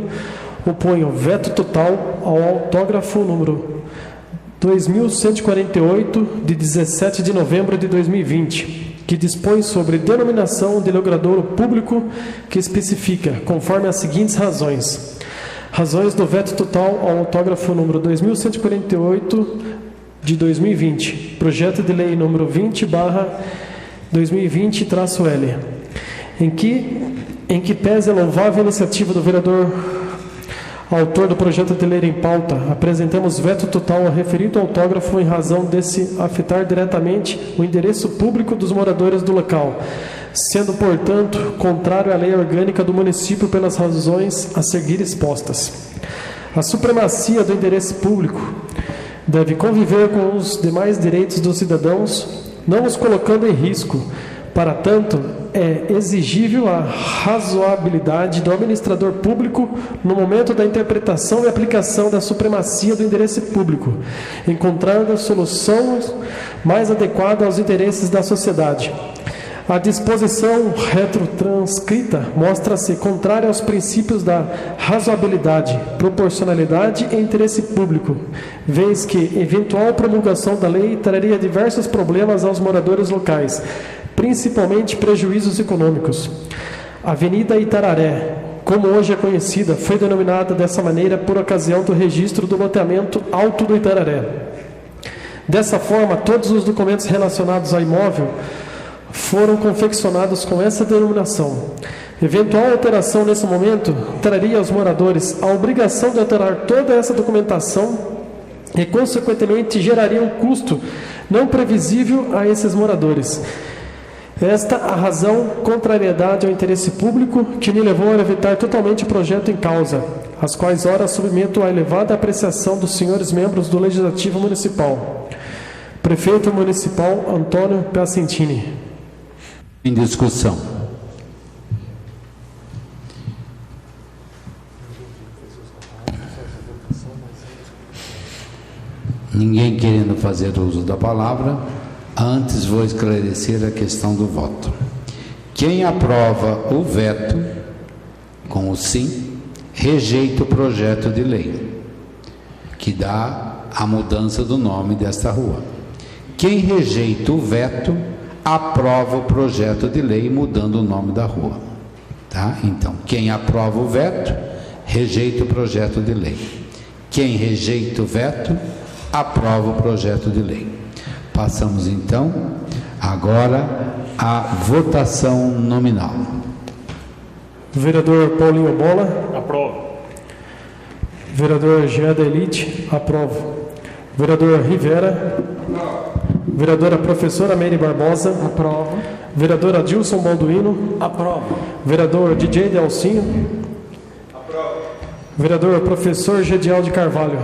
oponho veto total ao autógrafo número 2148 de 17 de novembro de 2020, que dispõe sobre denominação de logradouro público, que especifica, conforme as seguintes razões. Razões do veto total ao autógrafo número 2148 de 2020, projeto de lei número 20/2020-L, em que pese a louvável iniciativa do vereador autor do projeto de lei em pauta, apresentamos veto total ao referido autógrafo em razão desse afetar diretamente o endereço público dos moradores do local, sendo, portanto, contrário à lei orgânica do município pelas razões a seguir expostas. A supremacia do endereço público deve conviver com os demais direitos dos cidadãos, não os colocando em risco. Para tanto, é exigível a razoabilidade do administrador público no momento da interpretação e aplicação da supremacia do endereço público, encontrando soluções mais adequadas aos interesses da sociedade. A disposição retrotranscrita mostra-se contrária aos princípios da razoabilidade, proporcionalidade e interesse público, vez que eventual promulgação da lei traria diversos problemas aos moradores locais, principalmente prejuízos econômicos. Avenida Itararé, como hoje é conhecida, foi denominada dessa maneira por ocasião do registro do loteamento Alto do Itararé. Dessa forma, todos os documentos relacionados ao imóvel foram confeccionados com essa denominação. Eventual alteração nesse momento traria aos moradores a obrigação de alterar toda essa documentação e, consequentemente, geraria um custo não previsível a esses moradores. Esta a razão contrariedade ao interesse público que me levou a evitar totalmente o projeto em causa, as quais ora submeto à elevada apreciação dos senhores membros do Legislativo Municipal. Prefeito Municipal Antônio Piacentini. Em discussão. Ninguém querendo fazer uso da palavra, antes vou esclarecer a questão do voto. Quem aprova o veto, com o sim, rejeita o projeto de lei, que dá a mudança do nome desta rua. Quem rejeita o veto, aprova o projeto de lei mudando o nome da rua. Tá? Então, quem aprova o veto, rejeita o projeto de lei. Quem rejeita o veto, aprova o projeto de lei. Passamos então agora à votação nominal. Vereador Paulinho Bola. Aprovo. Vereador Geada Elite. Aprovo. Vereador Rivera. Vereadora Professora Meire Barbosa. Aprovo. Vereador Adilson Balduino. Aprovo. Vereador DJ Delcinho. Aprovo. Vereador Professor Gedial de Carvalho.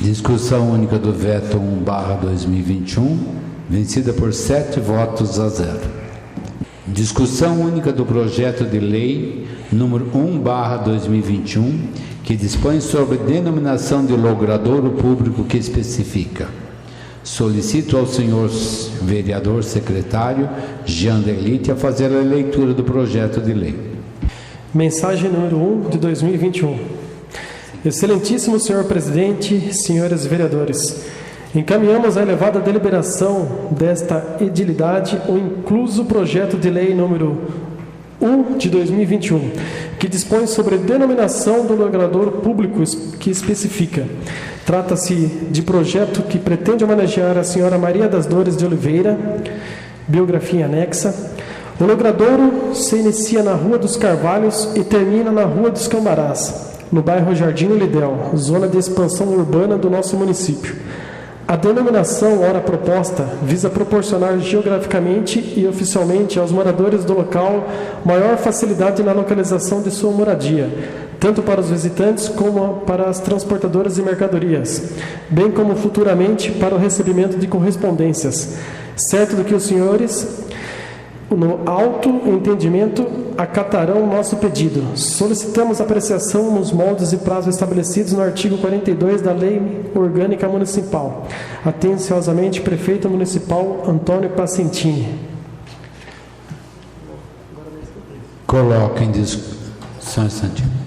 Discussão única do veto 1/2021, vencida por 7 votos a 0. Discussão única do projeto de lei número 1/2021, que dispõe sobre denominação de logradouro público que especifica. Solicito ao senhor vereador secretário Jean Delite a fazer a leitura do projeto de lei. Mensagem número 1 de 2021. Excelentíssimo senhor presidente, senhores vereadores, encaminhamos à elevada deliberação desta edilidade o incluso projeto de lei número 1 de 2021, que dispõe sobre denominação do logradouro público que especifica. Trata-se de projeto que pretende homenagear a senhora Maria das Dores de Oliveira, biografia anexa. O logradouro se inicia na Rua dos Carvalhos e termina na Rua dos Cambarás, no bairro Jardim Lidel, zona de expansão urbana do nosso município. A denominação ora proposta visa proporcionar geograficamente e oficialmente aos moradores do local maior facilidade na localização de sua moradia, tanto para os visitantes como para as transportadoras de mercadorias, bem como futuramente para o recebimento de correspondências, certo do que os senhores, no alto entendimento, acatarão o nosso pedido. Solicitamos apreciação nos moldes e prazos estabelecidos no artigo 42 da Lei Orgânica Municipal. Atenciosamente, Prefeito Municipal Antônio Piacentini. Coloca em discussão instantinho.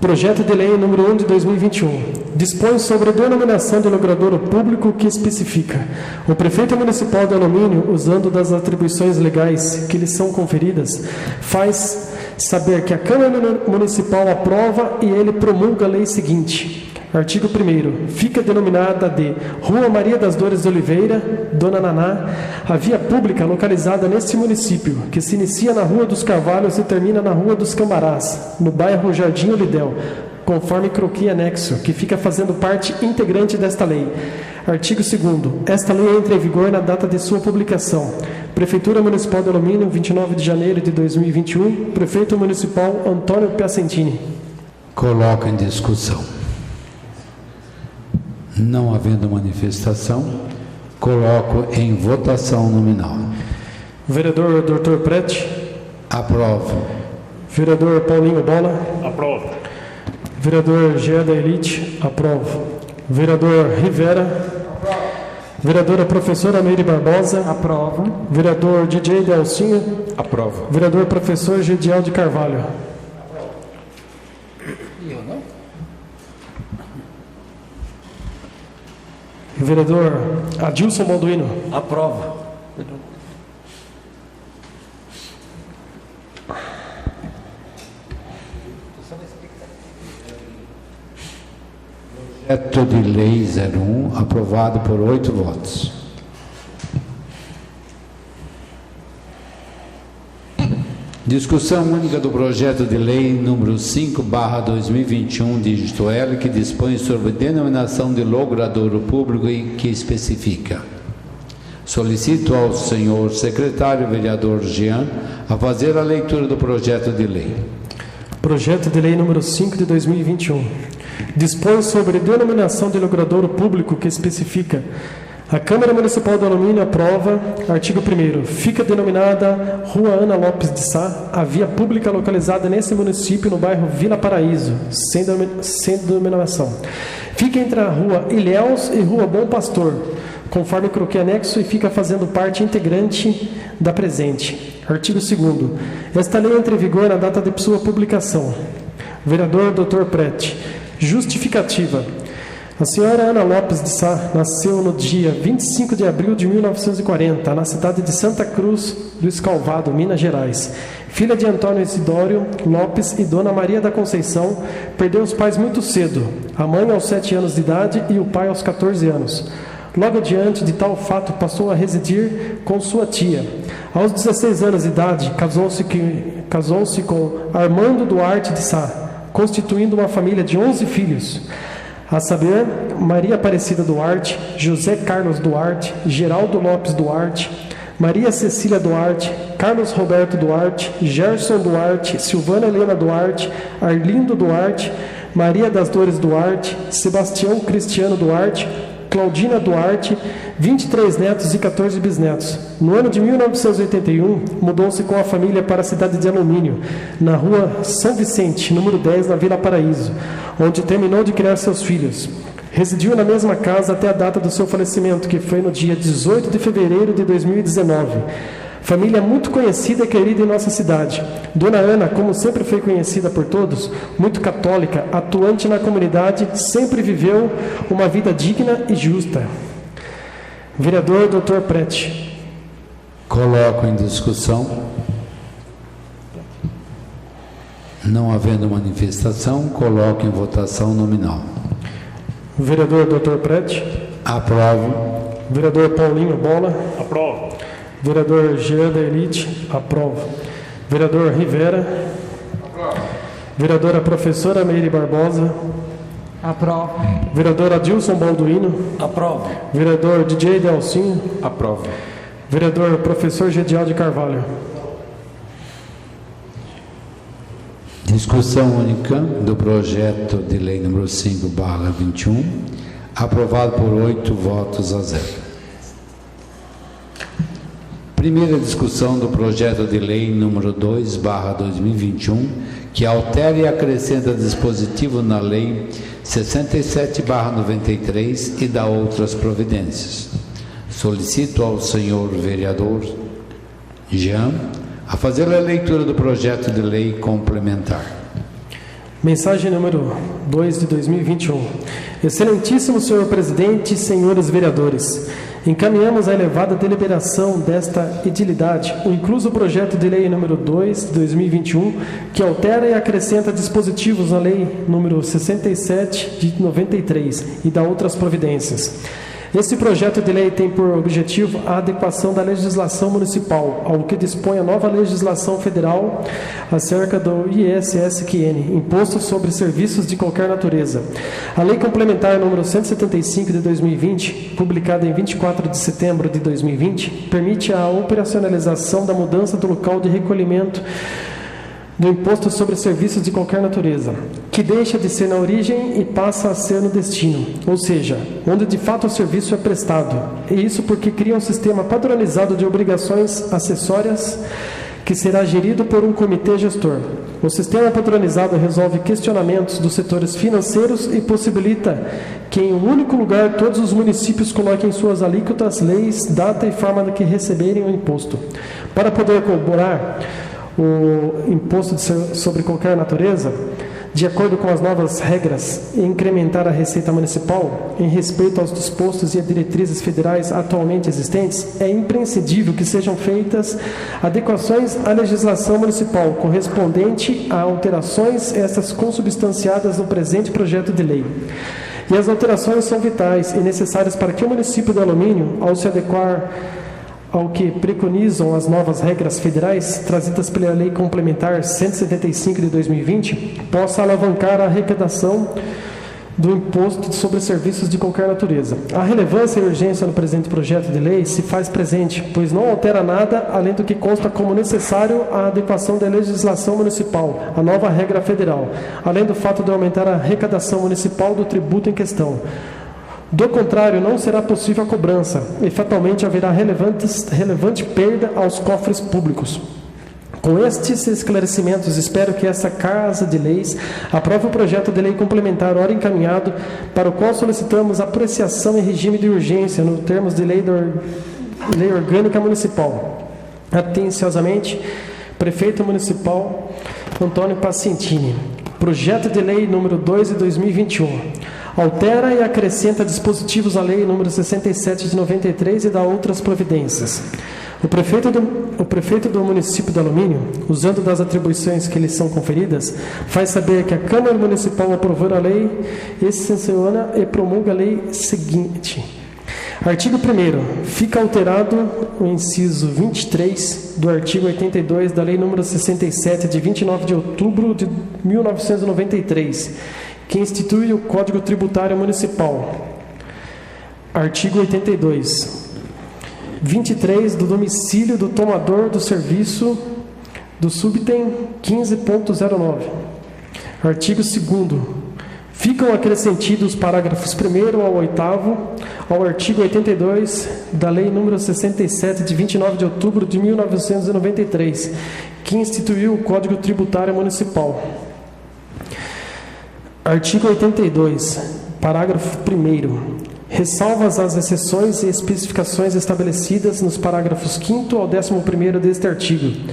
Projeto de Lei número 1 de 2021. Dispõe sobre a denominação de logradouro público que especifica. O Prefeito Municipal de Alumínio, usando das atribuições legais que lhe são conferidas, faz saber que a Câmara Municipal aprova e ele promulga a lei seguinte. Artigo 1º. Fica denominada de Rua Maria das Dores de Oliveira, Dona Naná, a via pública localizada neste município, que se inicia na Rua dos Carvalhos e termina na Rua dos Cambarás, no bairro Jardim Lidel, conforme croquis anexo, que fica fazendo parte integrante desta lei. Artigo 2º. Esta lei entra em vigor na data de sua publicação. Prefeitura Municipal de Alumínio, 29 de janeiro de 2021. Prefeito Municipal Antônio Piacentini. Coloca em discussão. Não havendo manifestação, coloco em votação nominal. Vereador Dr. Prete. Aprovo. Vereador Paulinho Bola. Aprovo. Vereador Geada Elite. Aprovo. Vereador Rivera. Vereadora professora Meire Barbosa. Aprova. Vereador DJ Delcinho. Aprovo. Vereador professor Gediel de Carvalho. Vereador Adilson Balduino. Aprovo. Projeto de Lei 01, aprovado por 8 votos. Discussão única do projeto de lei número 5/2021 dígito L, que dispõe sobre denominação de logradouro público e que especifica. Solicito ao senhor secretário vereador Jean a fazer a leitura do projeto de lei. Projeto de lei número 5 de 2021. Dispõe sobre denominação de logradouro público que especifica. A Câmara Municipal do Alumínio aprova. Artigo 1º. Fica denominada Rua Ana Lopes de Sá, a via pública localizada nesse município no bairro Vila Paraíso, sem denominação. Fica entre a Rua Ilhéus e Rua Bom Pastor, conforme croquis anexo, e fica fazendo parte integrante da presente. Artigo 2º. Esta lei entra em vigor na data de sua publicação. Vereador Dr. Prete. Justificativa. A senhora Ana Lopes de Sá nasceu no dia 25 de abril de 1940, na cidade de Santa Cruz do Escalvado, Minas Gerais. Filha de Antônio Isidório Lopes e Dona Maria da Conceição, perdeu os pais muito cedo, a mãe aos 7 anos de idade e o pai aos 14 anos. Logo diante de tal fato, passou a residir com sua tia. Aos 16 anos de idade, casou-se com Armando Duarte de Sá, constituindo uma família de 11 filhos. A saber, Maria Aparecida Duarte, José Carlos Duarte, Geraldo Lopes Duarte, Maria Cecília Duarte, Carlos Roberto Duarte, Gerson Duarte, Silvana Helena Duarte, Arlindo Duarte, Maria das Dores Duarte, Sebastião Cristiano Duarte, Claudina Duarte, 23 netos e 14 bisnetos. No ano de 1981, mudou-se com a família para a cidade de Alumínio, na rua São Vicente, número 10, na Vila Paraíso, onde terminou de criar seus filhos. Residiu na mesma casa até a data do seu falecimento, que foi no dia 18 de fevereiro de 2019. Família muito conhecida e querida em nossa cidade. Dona Ana, como sempre foi conhecida por todos, muito católica, atuante na comunidade, sempre viveu uma vida digna e justa. Vereador Dr. Prete. Coloco em discussão. Não havendo manifestação, coloco em votação nominal. Vereador Dr. Prete. Aprovo. Vereador Paulinho Bola. Aprovo. Vereador Jean da Elite. Aprovo. Vereador Rivera. Aprovo. Vereadora professora Meire Barbosa. Aprovo. Vereador Adilson Balduino. Aprovo. Vereador DJ Delcinho. Aprovo. Vereador professor Gediel de Carvalho. Discussão única do projeto de lei número 5/21, aprovado por 8 votos a 0. Primeira discussão do projeto de lei número 2/2021, que altera e acrescenta dispositivo na lei 67/93 e dá outras providências. Solicito ao senhor vereador Jean a fazer a leitura do projeto de lei complementar. Mensagem número 2 de 2021. Excelentíssimo senhor presidente, senhores vereadores, encaminhamos a elevada deliberação desta edilidade o incluso projeto de lei número 2 de 2021, que altera e acrescenta dispositivos na lei número 67 de 93 e dá outras providências. Esse projeto de lei tem por objetivo a adequação da legislação municipal ao que dispõe a nova legislação federal acerca do ISSQN, Imposto sobre Serviços de Qualquer Natureza. A Lei Complementar número 175 de 2020, publicada em 24 de setembro de 2020, permite a operacionalização da mudança do local de recolhimento do Imposto sobre Serviços de Qualquer Natureza, que deixa de ser na origem e passa a ser no destino, ou seja, onde de fato o serviço é prestado. E isso porque cria um sistema padronizado de obrigações acessórias que será gerido por um comitê gestor. O sistema padronizado resolve questionamentos dos setores financeiros e possibilita que em um único lugar todos os municípios coloquem suas alíquotas, leis, data e forma de que receberem o imposto. Para poder cobrar o imposto sobre qualquer natureza, de acordo com as novas regras, e incrementar a receita municipal, em respeito aos dispostos e a diretrizes federais atualmente existentes, é imprescindível que sejam feitas adequações à legislação municipal correspondente a alterações estas consubstanciadas no presente projeto de lei. E as alterações são vitais e necessárias para que o município de Alumínio, ao se adequar ao que preconizam as novas regras federais trazidas pela Lei Complementar 175 de 2020, possa alavancar a arrecadação do imposto sobre serviços de qualquer natureza. A relevância e urgência no presente projeto de lei se faz presente, pois não altera nada além do que consta como necessário a adequação da legislação municipal à nova regra federal, além do fato de aumentar a arrecadação municipal do tributo em questão. Do contrário, não será possível a cobrança e fatalmente haverá relevante perda aos cofres públicos. Com estes esclarecimentos, espero que essa Casa de Leis aprove o projeto de lei complementar ora encaminhado, para o qual solicitamos apreciação em regime de urgência, nos termos de lei orgânica municipal. Atenciosamente, Prefeito Municipal Antônio Pacientini. Projeto de Lei número 2 de 2021. Altera e acrescenta dispositivos à Lei número 67 de 93 e dá outras providências. O prefeito do município de Alumínio, usando das atribuições que lhe são conferidas, faz saber que a Câmara Municipal aprovou a lei e sanciona e promulga a lei seguinte. Artigo 1º. Fica alterado o inciso 23 do artigo 82 da Lei número 67 de 29 de outubro de 1993, que institui o Código Tributário Municipal. Artigo 82. 23 do domicílio do tomador do serviço do subitem 15.09. Artigo 2º. Ficam acrescidos parágrafos 1º ao 8º ao artigo 82 da Lei nº 67 de 29 de outubro de 1993, que instituiu o Código Tributário Municipal. Artigo 82, parágrafo 1º. Ressalvas as exceções e especificações estabelecidas nos parágrafos 5º ao 11º deste artigo.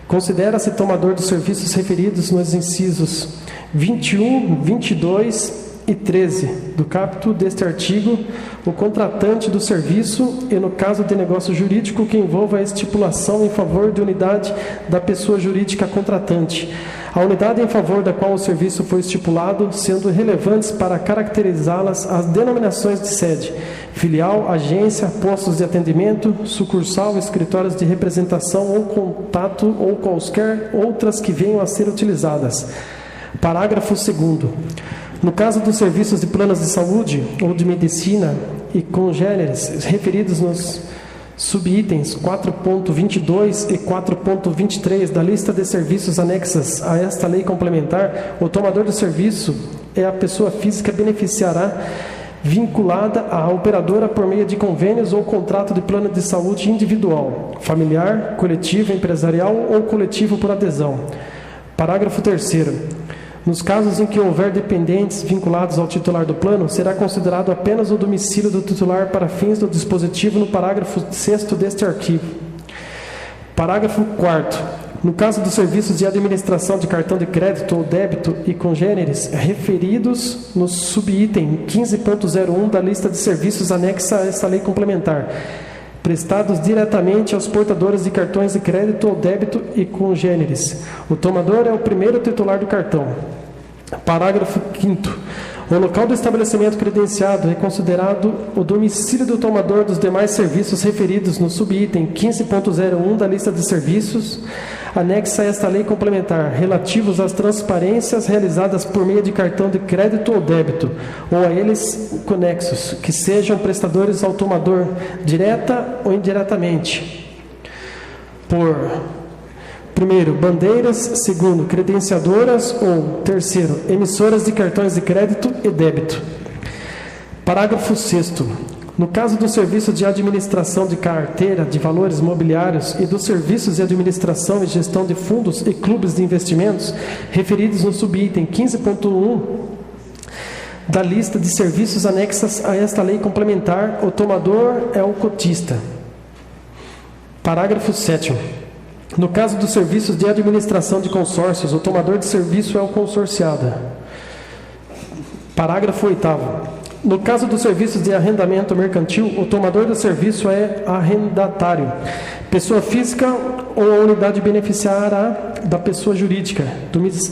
Considera-se tomador dos serviços referidos nos incisos 21, 22 e 13 do caput deste artigo o contratante do serviço e, no caso de negócio jurídico que envolva a estipulação em favor de unidade da pessoa jurídica contratante, a unidade em favor da qual o serviço foi estipulado, sendo relevantes para caracterizá-las as denominações de sede, filial, agência, postos de atendimento, sucursal, escritórios de representação ou contato ou quaisquer outras que venham a ser utilizadas. Parágrafo 2º. No caso dos serviços de planos de saúde ou de medicina e congêneres referidos nos subitens 4.22 e 4.23 da lista de serviços anexas a esta lei complementar, o tomador do serviço é a pessoa física beneficiará vinculada à operadora por meio de convênios ou contrato de plano de saúde individual, familiar, coletivo, empresarial ou coletivo por adesão. Parágrafo 3º. Nos casos em que houver dependentes vinculados ao titular do plano, será considerado apenas o domicílio do titular para fins do dispositivo no parágrafo 6º deste artigo. Parágrafo 4º. No caso dos serviços de administração de cartão de crédito ou débito e congêneres referidos no subitem 15.01 da lista de serviços anexa a esta lei complementar, prestados diretamente aos portadores de cartões de crédito ou débito e congêneres, o tomador é o primeiro titular do cartão. Parágrafo 5º. O local do estabelecimento credenciado é considerado o domicílio do tomador dos demais serviços referidos no subitem 15.01 da lista de serviços anexa a esta lei complementar, relativos às transparências realizadas por meio de cartão de crédito ou débito, ou a eles conexos, que sejam prestadores ao tomador, direta ou indiretamente, por... Primeiro, bandeiras. Segundo, credenciadoras. Ou, terceiro, emissoras de cartões de crédito e débito. Parágrafo 6º. No caso do serviço de administração de carteira de valores mobiliários e dos serviços de administração e gestão de fundos e clubes de investimentos, referidos no subitem 15.1 da lista de serviços anexas a esta lei complementar, o tomador é o cotista. Parágrafo 7º. No caso dos serviços de administração de consórcios, o tomador de serviço é o consorciado. Parágrafo 8º. No caso dos serviços de arrendamento mercantil, o tomador do serviço é arrendatário, pessoa física ou a unidade beneficiária da pessoa jurídica,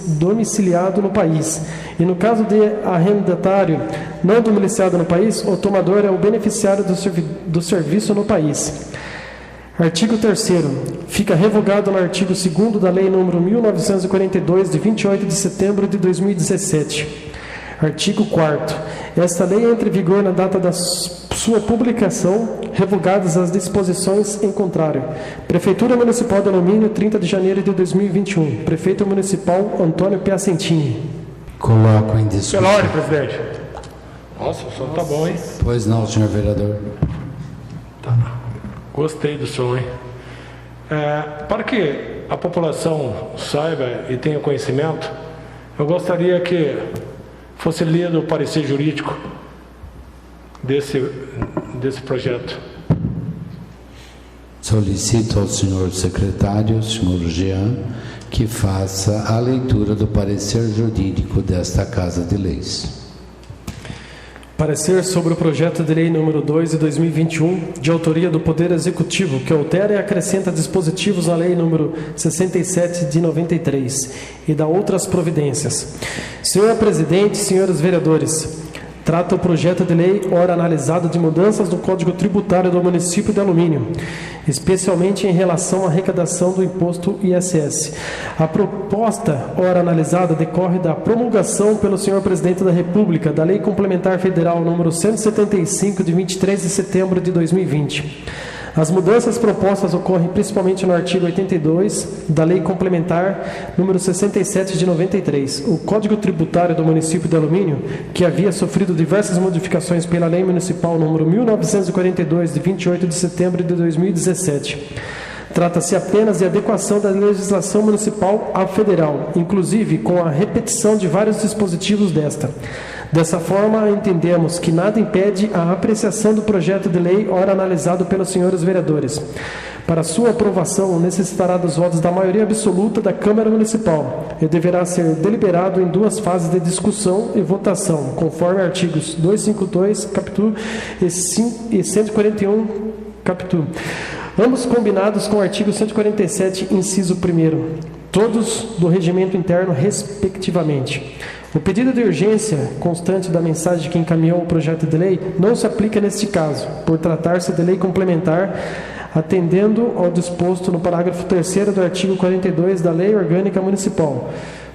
domiciliado no país. E no caso de arrendatário não domiciliado no país, o tomador é o beneficiário do serviço no país. Artigo 3º. Fica revogado no artigo 2º da Lei nº 1942, de 28 de setembro de 2017. Artigo 4º. Esta lei entra em vigor na data da sua publicação, revogadas as disposições em contrário. Prefeitura Municipal de Alumínio, 30 de janeiro de 2021. Prefeito Municipal Antônio Piacentini. Coloco em discussão. Pela ordem, presidente. Nossa, o som tá bom, hein? Pois não, senhor vereador. Gostei do som, hein? Para que a população saiba e tenha conhecimento, eu gostaria que fosse lido o parecer jurídico desse projeto. Solicito ao senhor secretário, senhor Jean, que faça a leitura do parecer jurídico desta Casa de Leis. Parecer sobre o projeto de lei número 2 de 2021, de autoria do Poder Executivo, que altera e acrescenta dispositivos à lei número 67 de 93 e dá outras providências. Senhor Presidente, senhores vereadores, trata o projeto de lei, ora analisado, de mudanças no Código Tributário do município de Alumínio, especialmente em relação à arrecadação do imposto ISS. A proposta, ora analisada, decorre da promulgação pelo senhor Presidente da República da Lei Complementar Federal número 175, de 23 de setembro de 2020. As mudanças propostas ocorrem principalmente no artigo 82 da Lei Complementar número 67 de 93. O Código Tributário do município de Alumínio, que havia sofrido diversas modificações pela Lei Municipal número 1942 de 28 de setembro de 2017. Trata-se apenas de adequação da legislação municipal à federal, inclusive com a repetição de vários dispositivos desta. Dessa forma, entendemos que nada impede a apreciação do projeto de lei, ora analisado pelos senhores vereadores. Para sua aprovação, necessitará dos votos da maioria absoluta da Câmara Municipal e deverá ser deliberado em duas fases de discussão e votação, conforme artigos 252, caput, e 141, caput. Ambos combinados com o artigo 147, inciso 1º, todos do regimento interno, respectivamente. O pedido de urgência constante da mensagem que encaminhou o projeto de lei não se aplica neste caso, por tratar-se de lei complementar, atendendo ao disposto no parágrafo 3º do artigo 42 da Lei Orgânica Municipal.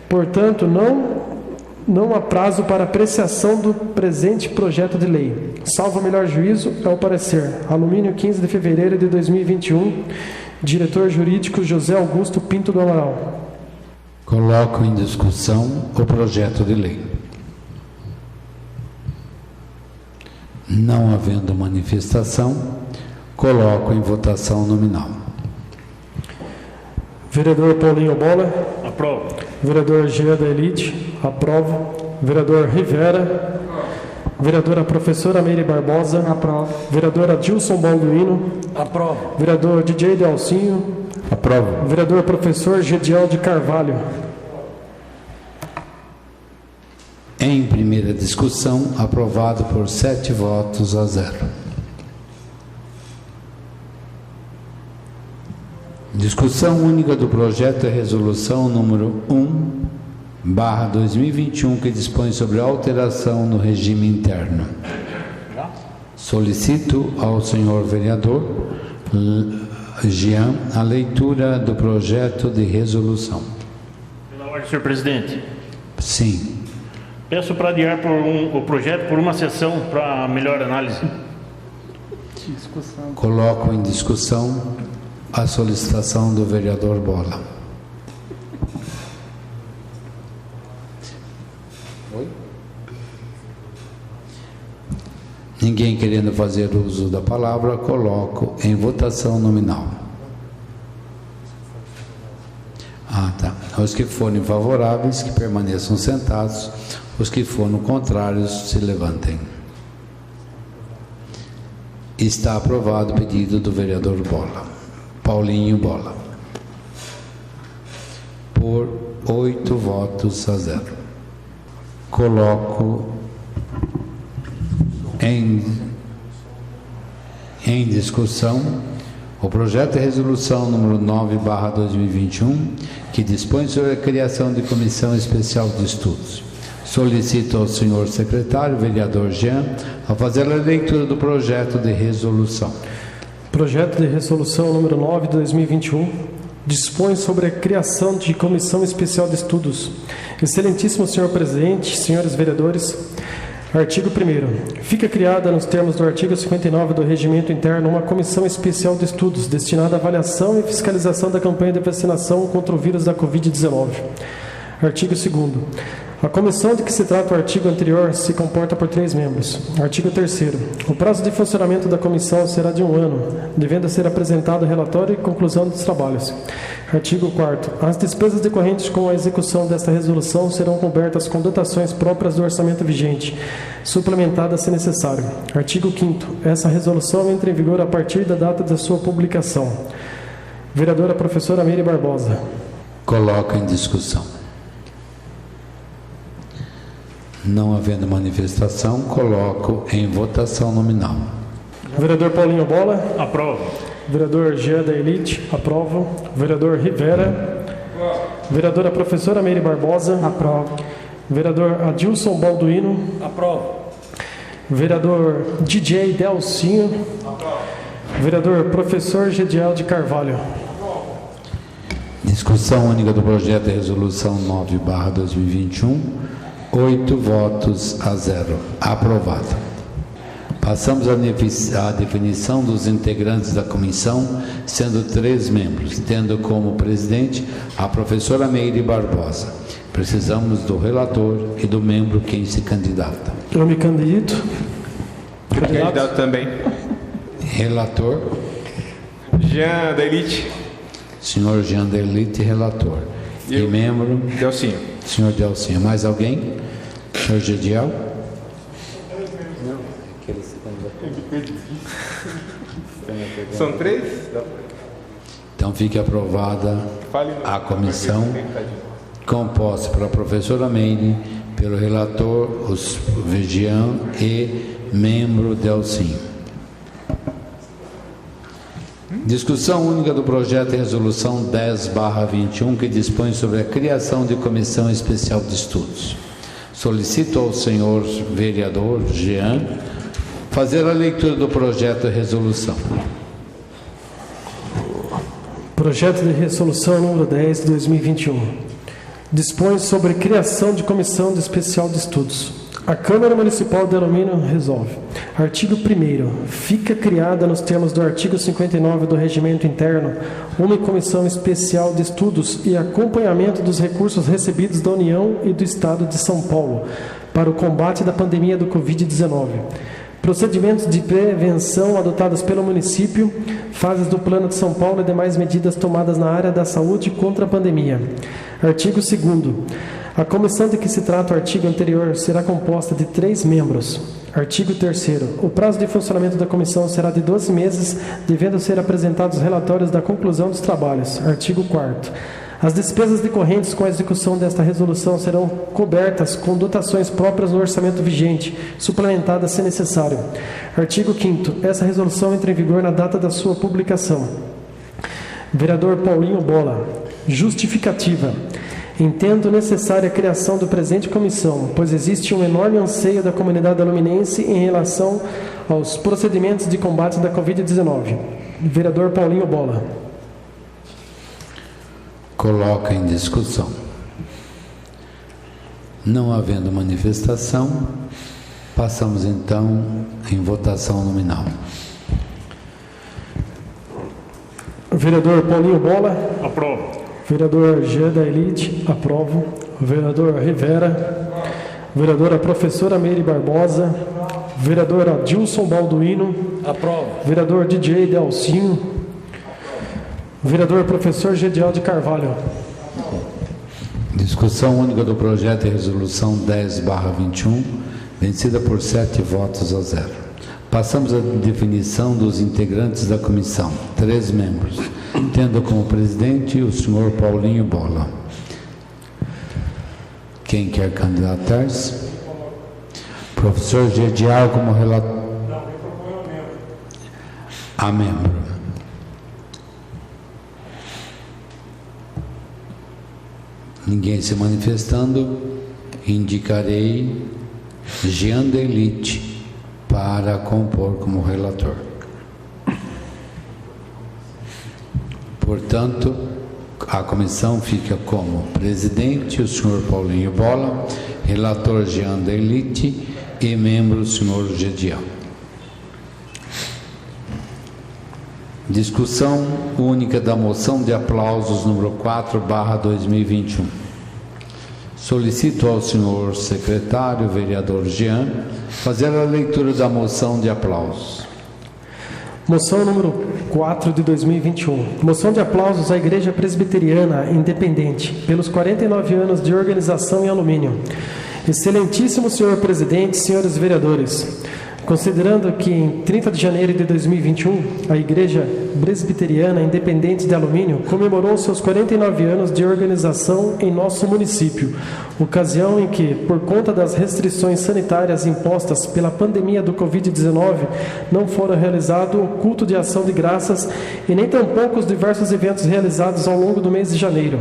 Portanto, não há prazo para apreciação do presente projeto de lei. Salvo o melhor juízo, é o parecer. Alumínio, 15 de fevereiro de 2021. Diretor jurídico José Augusto Pinto do Amaral. Coloco em discussão o projeto de lei. Não havendo manifestação, coloco em votação nominal. Vereador Paulinho Bola. Aprovo. Vereador Jean da Elite. Aprovo. Vereador Rivera. Vereadora professora Meire Barbosa. Aprovo. Vereador Adilson Balduino. Aprovo. Vereador DJ Delcinho. Aprovo. Vereador professor Gediel de Carvalho. Em primeira discussão, aprovado por 7 votos a 0. Discussão única do projeto de resolução número 1/2021, que dispõe sobre a alteração no regime interno. Solicito ao senhor vereador Jean a leitura do projeto de resolução. Pela ordem, senhor presidente. Sim. Peço para adiar o projeto por uma sessão para melhor análise. Discussão. Coloco em discussão a solicitação do vereador Bola. Ninguém querendo fazer uso da palavra, coloco em votação nominal. Tá. Os que forem favoráveis, que permaneçam sentados. Os que forem contrários, se levantem. Está aprovado o pedido do vereador Paulinho Bola. Por 8 votos a 0. Coloco em discussão o projeto de resolução número 9/2021, que dispõe sobre a criação de comissão especial de estudos. Solicito ao senhor secretário, vereador Jean, a fazer a leitura do projeto de resolução. Projeto de resolução número 9/2021 dispõe sobre a criação de comissão especial de estudos. Excelentíssimo senhor presidente, senhores vereadores, artigo 1º. Fica criada, nos termos do artigo 59 do Regimento Interno, uma comissão especial de estudos destinada à avaliação e fiscalização da campanha de vacinação contra o vírus da Covid-19. Artigo 2º. A comissão de que se trata o artigo anterior se comporta por 3 membros. Artigo 3º. O prazo de funcionamento da comissão será de 1 ano, devendo ser apresentado relatório e conclusão dos trabalhos. Artigo 4º. As despesas decorrentes com a execução desta resolução serão cobertas com dotações próprias do orçamento vigente, suplementadas se necessário. Artigo 5º. Essa resolução entra em vigor a partir da data da sua publicação. Vereadora professora Meire Barbosa. Coloca em discussão. Não havendo manifestação, coloco em votação nominal. Vereador Paulinho Bola. Aprovo. Vereador Jean da Elite. Aprovo. Vereador Rivera. Vereadora professora Meire Barbosa. Aprovo. Vereador Adilson Balduino. Aprovo. Vereador DJ Delcinho. Aprovo. Vereador professor Gediel de Carvalho. Discussão única do projeto de resolução 9/2021. 8 votos a 0. Aprovado. Passamos à definição dos integrantes da comissão, sendo 3 membros, tendo como presidente a professora Meire Barbosa. Precisamos do relator e do membro quem se candidata. Eu me candidato. Candidato também. Relator. Jean da Elite. Senhor Jean da Elite, relator. E membro. Delcinho. Senhor Delcinho. Mais alguém? Senhor Gediel? São 3? Então fique aprovada a comissão, composta pela professora Meire, pelo relator, o Vigian e membro Delcinho. Discussão única do projeto de resolução 10/21, que dispõe sobre a criação de comissão especial de estudos. Solicito ao senhor vereador Jean fazer a leitura do projeto de resolução. Projeto de resolução número 10 de 2021. Dispõe sobre criação de comissão especial de estudos. A Câmara Municipal de Alumínio resolve. Artigo 1º. Fica criada, nos termos do artigo 59 do Regimento Interno, uma comissão especial de estudos e acompanhamento dos recursos recebidos da União e do Estado de São Paulo para o combate da pandemia do Covid-19. Procedimentos de prevenção adotados pelo município, fases do Plano de São Paulo e demais medidas tomadas na área da saúde contra a pandemia. Artigo 2º. A comissão de que se trata o artigo anterior será composta de 3 membros. Artigo 3º. O prazo de funcionamento da comissão será de 12 meses, devendo ser apresentados relatórios da conclusão dos trabalhos. Artigo 4º. As despesas decorrentes com a execução desta resolução serão cobertas com dotações próprias no orçamento vigente, suplementadas se necessário. Artigo 5º. Essa resolução entra em vigor na data da sua publicação. Vereador Paulinho Bola. Justificativa. Entendo necessária a criação do presente comissão, pois existe um enorme anseio da comunidade aluminense em relação aos procedimentos de combate da Covid-19. Vereador Paulinho Bola. Coloca em discussão. Não havendo manifestação, passamos então em votação nominal. Vereador Paulinho Bola. Aprovo. Vereador Jean da Elite, aprovo. Vereador Rivera. Vereadora professora Meire Barbosa. Vereador Adilson Balduino. Aprovo. Vereador DJ Delcinho. Vereador Professor Gediel de Carvalho. Discussão única do projeto de resolução 10/21, vencida por 7 votos a 0. Passamos à definição dos integrantes da comissão, 3 membros, tendo como presidente o senhor Paulinho Bola. Quem quer candidatar-se? Professor Gediel como relator. A membro. Ninguém se manifestando, indicarei Jean Delite para compor como relator. Portanto, a comissão fica como presidente o senhor Paulinho Bola, relator Jean Delite e membro o senhor Gediel. Discussão única da moção de aplausos número 4/2021. Solicito ao senhor secretário, vereador Jean, fazer a leitura da moção de aplausos. Moção número 4 de 2021. Moção de aplausos à Igreja Presbiteriana Independente pelos 49 anos de organização em alumínio. Excelentíssimo senhor presidente, senhores vereadores, considerando que em 30 de janeiro de 2021, a Igreja Presbiteriana Independente de Alumínio comemorou seus 49 anos de organização em nosso município, ocasião em que, por conta das restrições sanitárias impostas pela pandemia do Covid-19, não foram realizado o culto de ação de graças e nem tampouco os diversos eventos realizados ao longo do mês de janeiro.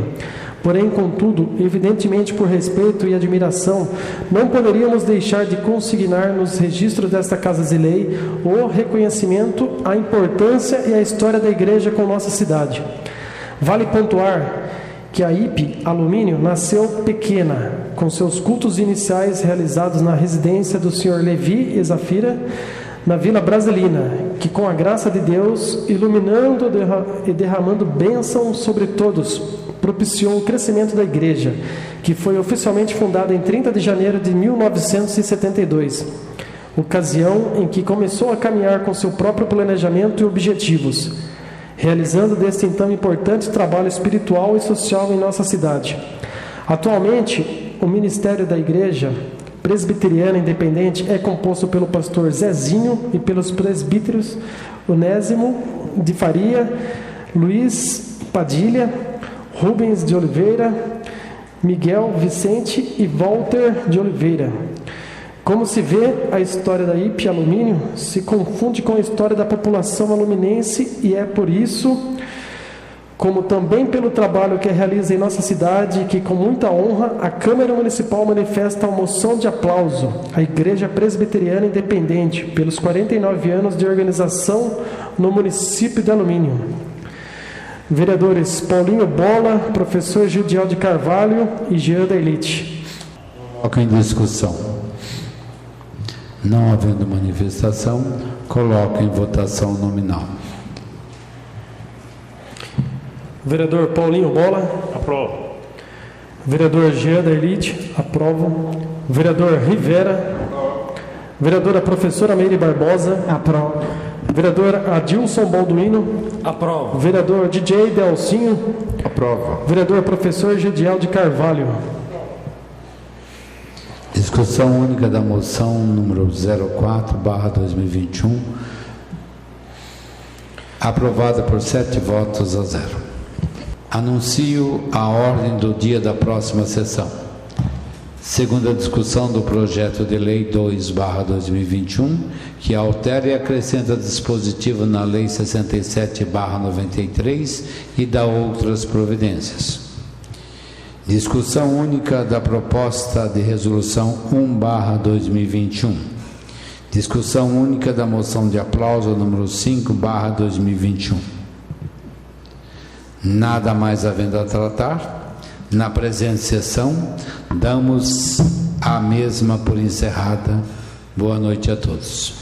Porém, contudo, evidentemente por respeito e admiração, não poderíamos deixar de consignar nos registros desta Casa de Lei o reconhecimento, a importância e a história da Igreja com nossa cidade. Vale pontuar que a IP Alumínio nasceu pequena, com seus cultos iniciais realizados na residência do Sr. Levi e Zafira, na Vila Brasilina, que com a graça de Deus, iluminando e derramando bênção sobre todos, propiciou o crescimento da igreja, que foi oficialmente fundada em 30 de janeiro de 1972, ocasião em que começou a caminhar com seu próprio planejamento e objetivos, realizando deste então importante trabalho espiritual e social em nossa cidade. Atualmente, o ministério da Igreja Presbiteriana Independente é composto pelo pastor Zezinho e pelos presbíteros Onésimo de Faria, Luiz Padilha, Rubens de Oliveira, Miguel Vicente e Walter de Oliveira. Como se vê, a história da IP Alumínio se confunde com a história da população aluminense e é por isso, como também pelo trabalho que realiza em nossa cidade, que com muita honra a Câmara Municipal manifesta a moção de aplauso à Igreja Presbiteriana Independente pelos 49 anos de organização no município de Alumínio. Vereadores Paulinho Bola, professor Gediel de Carvalho e Jean da Elite. Coloca em discussão. Não havendo manifestação, coloca em votação nominal. Vereador Paulinho Bola. Aprovo. Vereador Jean da Elite. Aprovo. Vereador Rivera. Vereadora professora Meire Barbosa. Aprovo. Vereador Adilson Balduino. Aprovo. Vereador DJ Delcinho. Aprovo. Vereador professor Gediel de Carvalho. Discussão única da moção número 04/2021, aprovada por 7 votos a 0. Anuncio a ordem do dia da próxima sessão. Segunda discussão do projeto de lei 2/2021, que altera e acrescenta dispositivo na lei 67/93 e dá outras providências. Discussão única da proposta de resolução 1/2021. Discussão única da moção de aplauso número 5/2021. Nada mais havendo a tratar, na presente sessão, damos a mesma por encerrada. Boa noite a todos.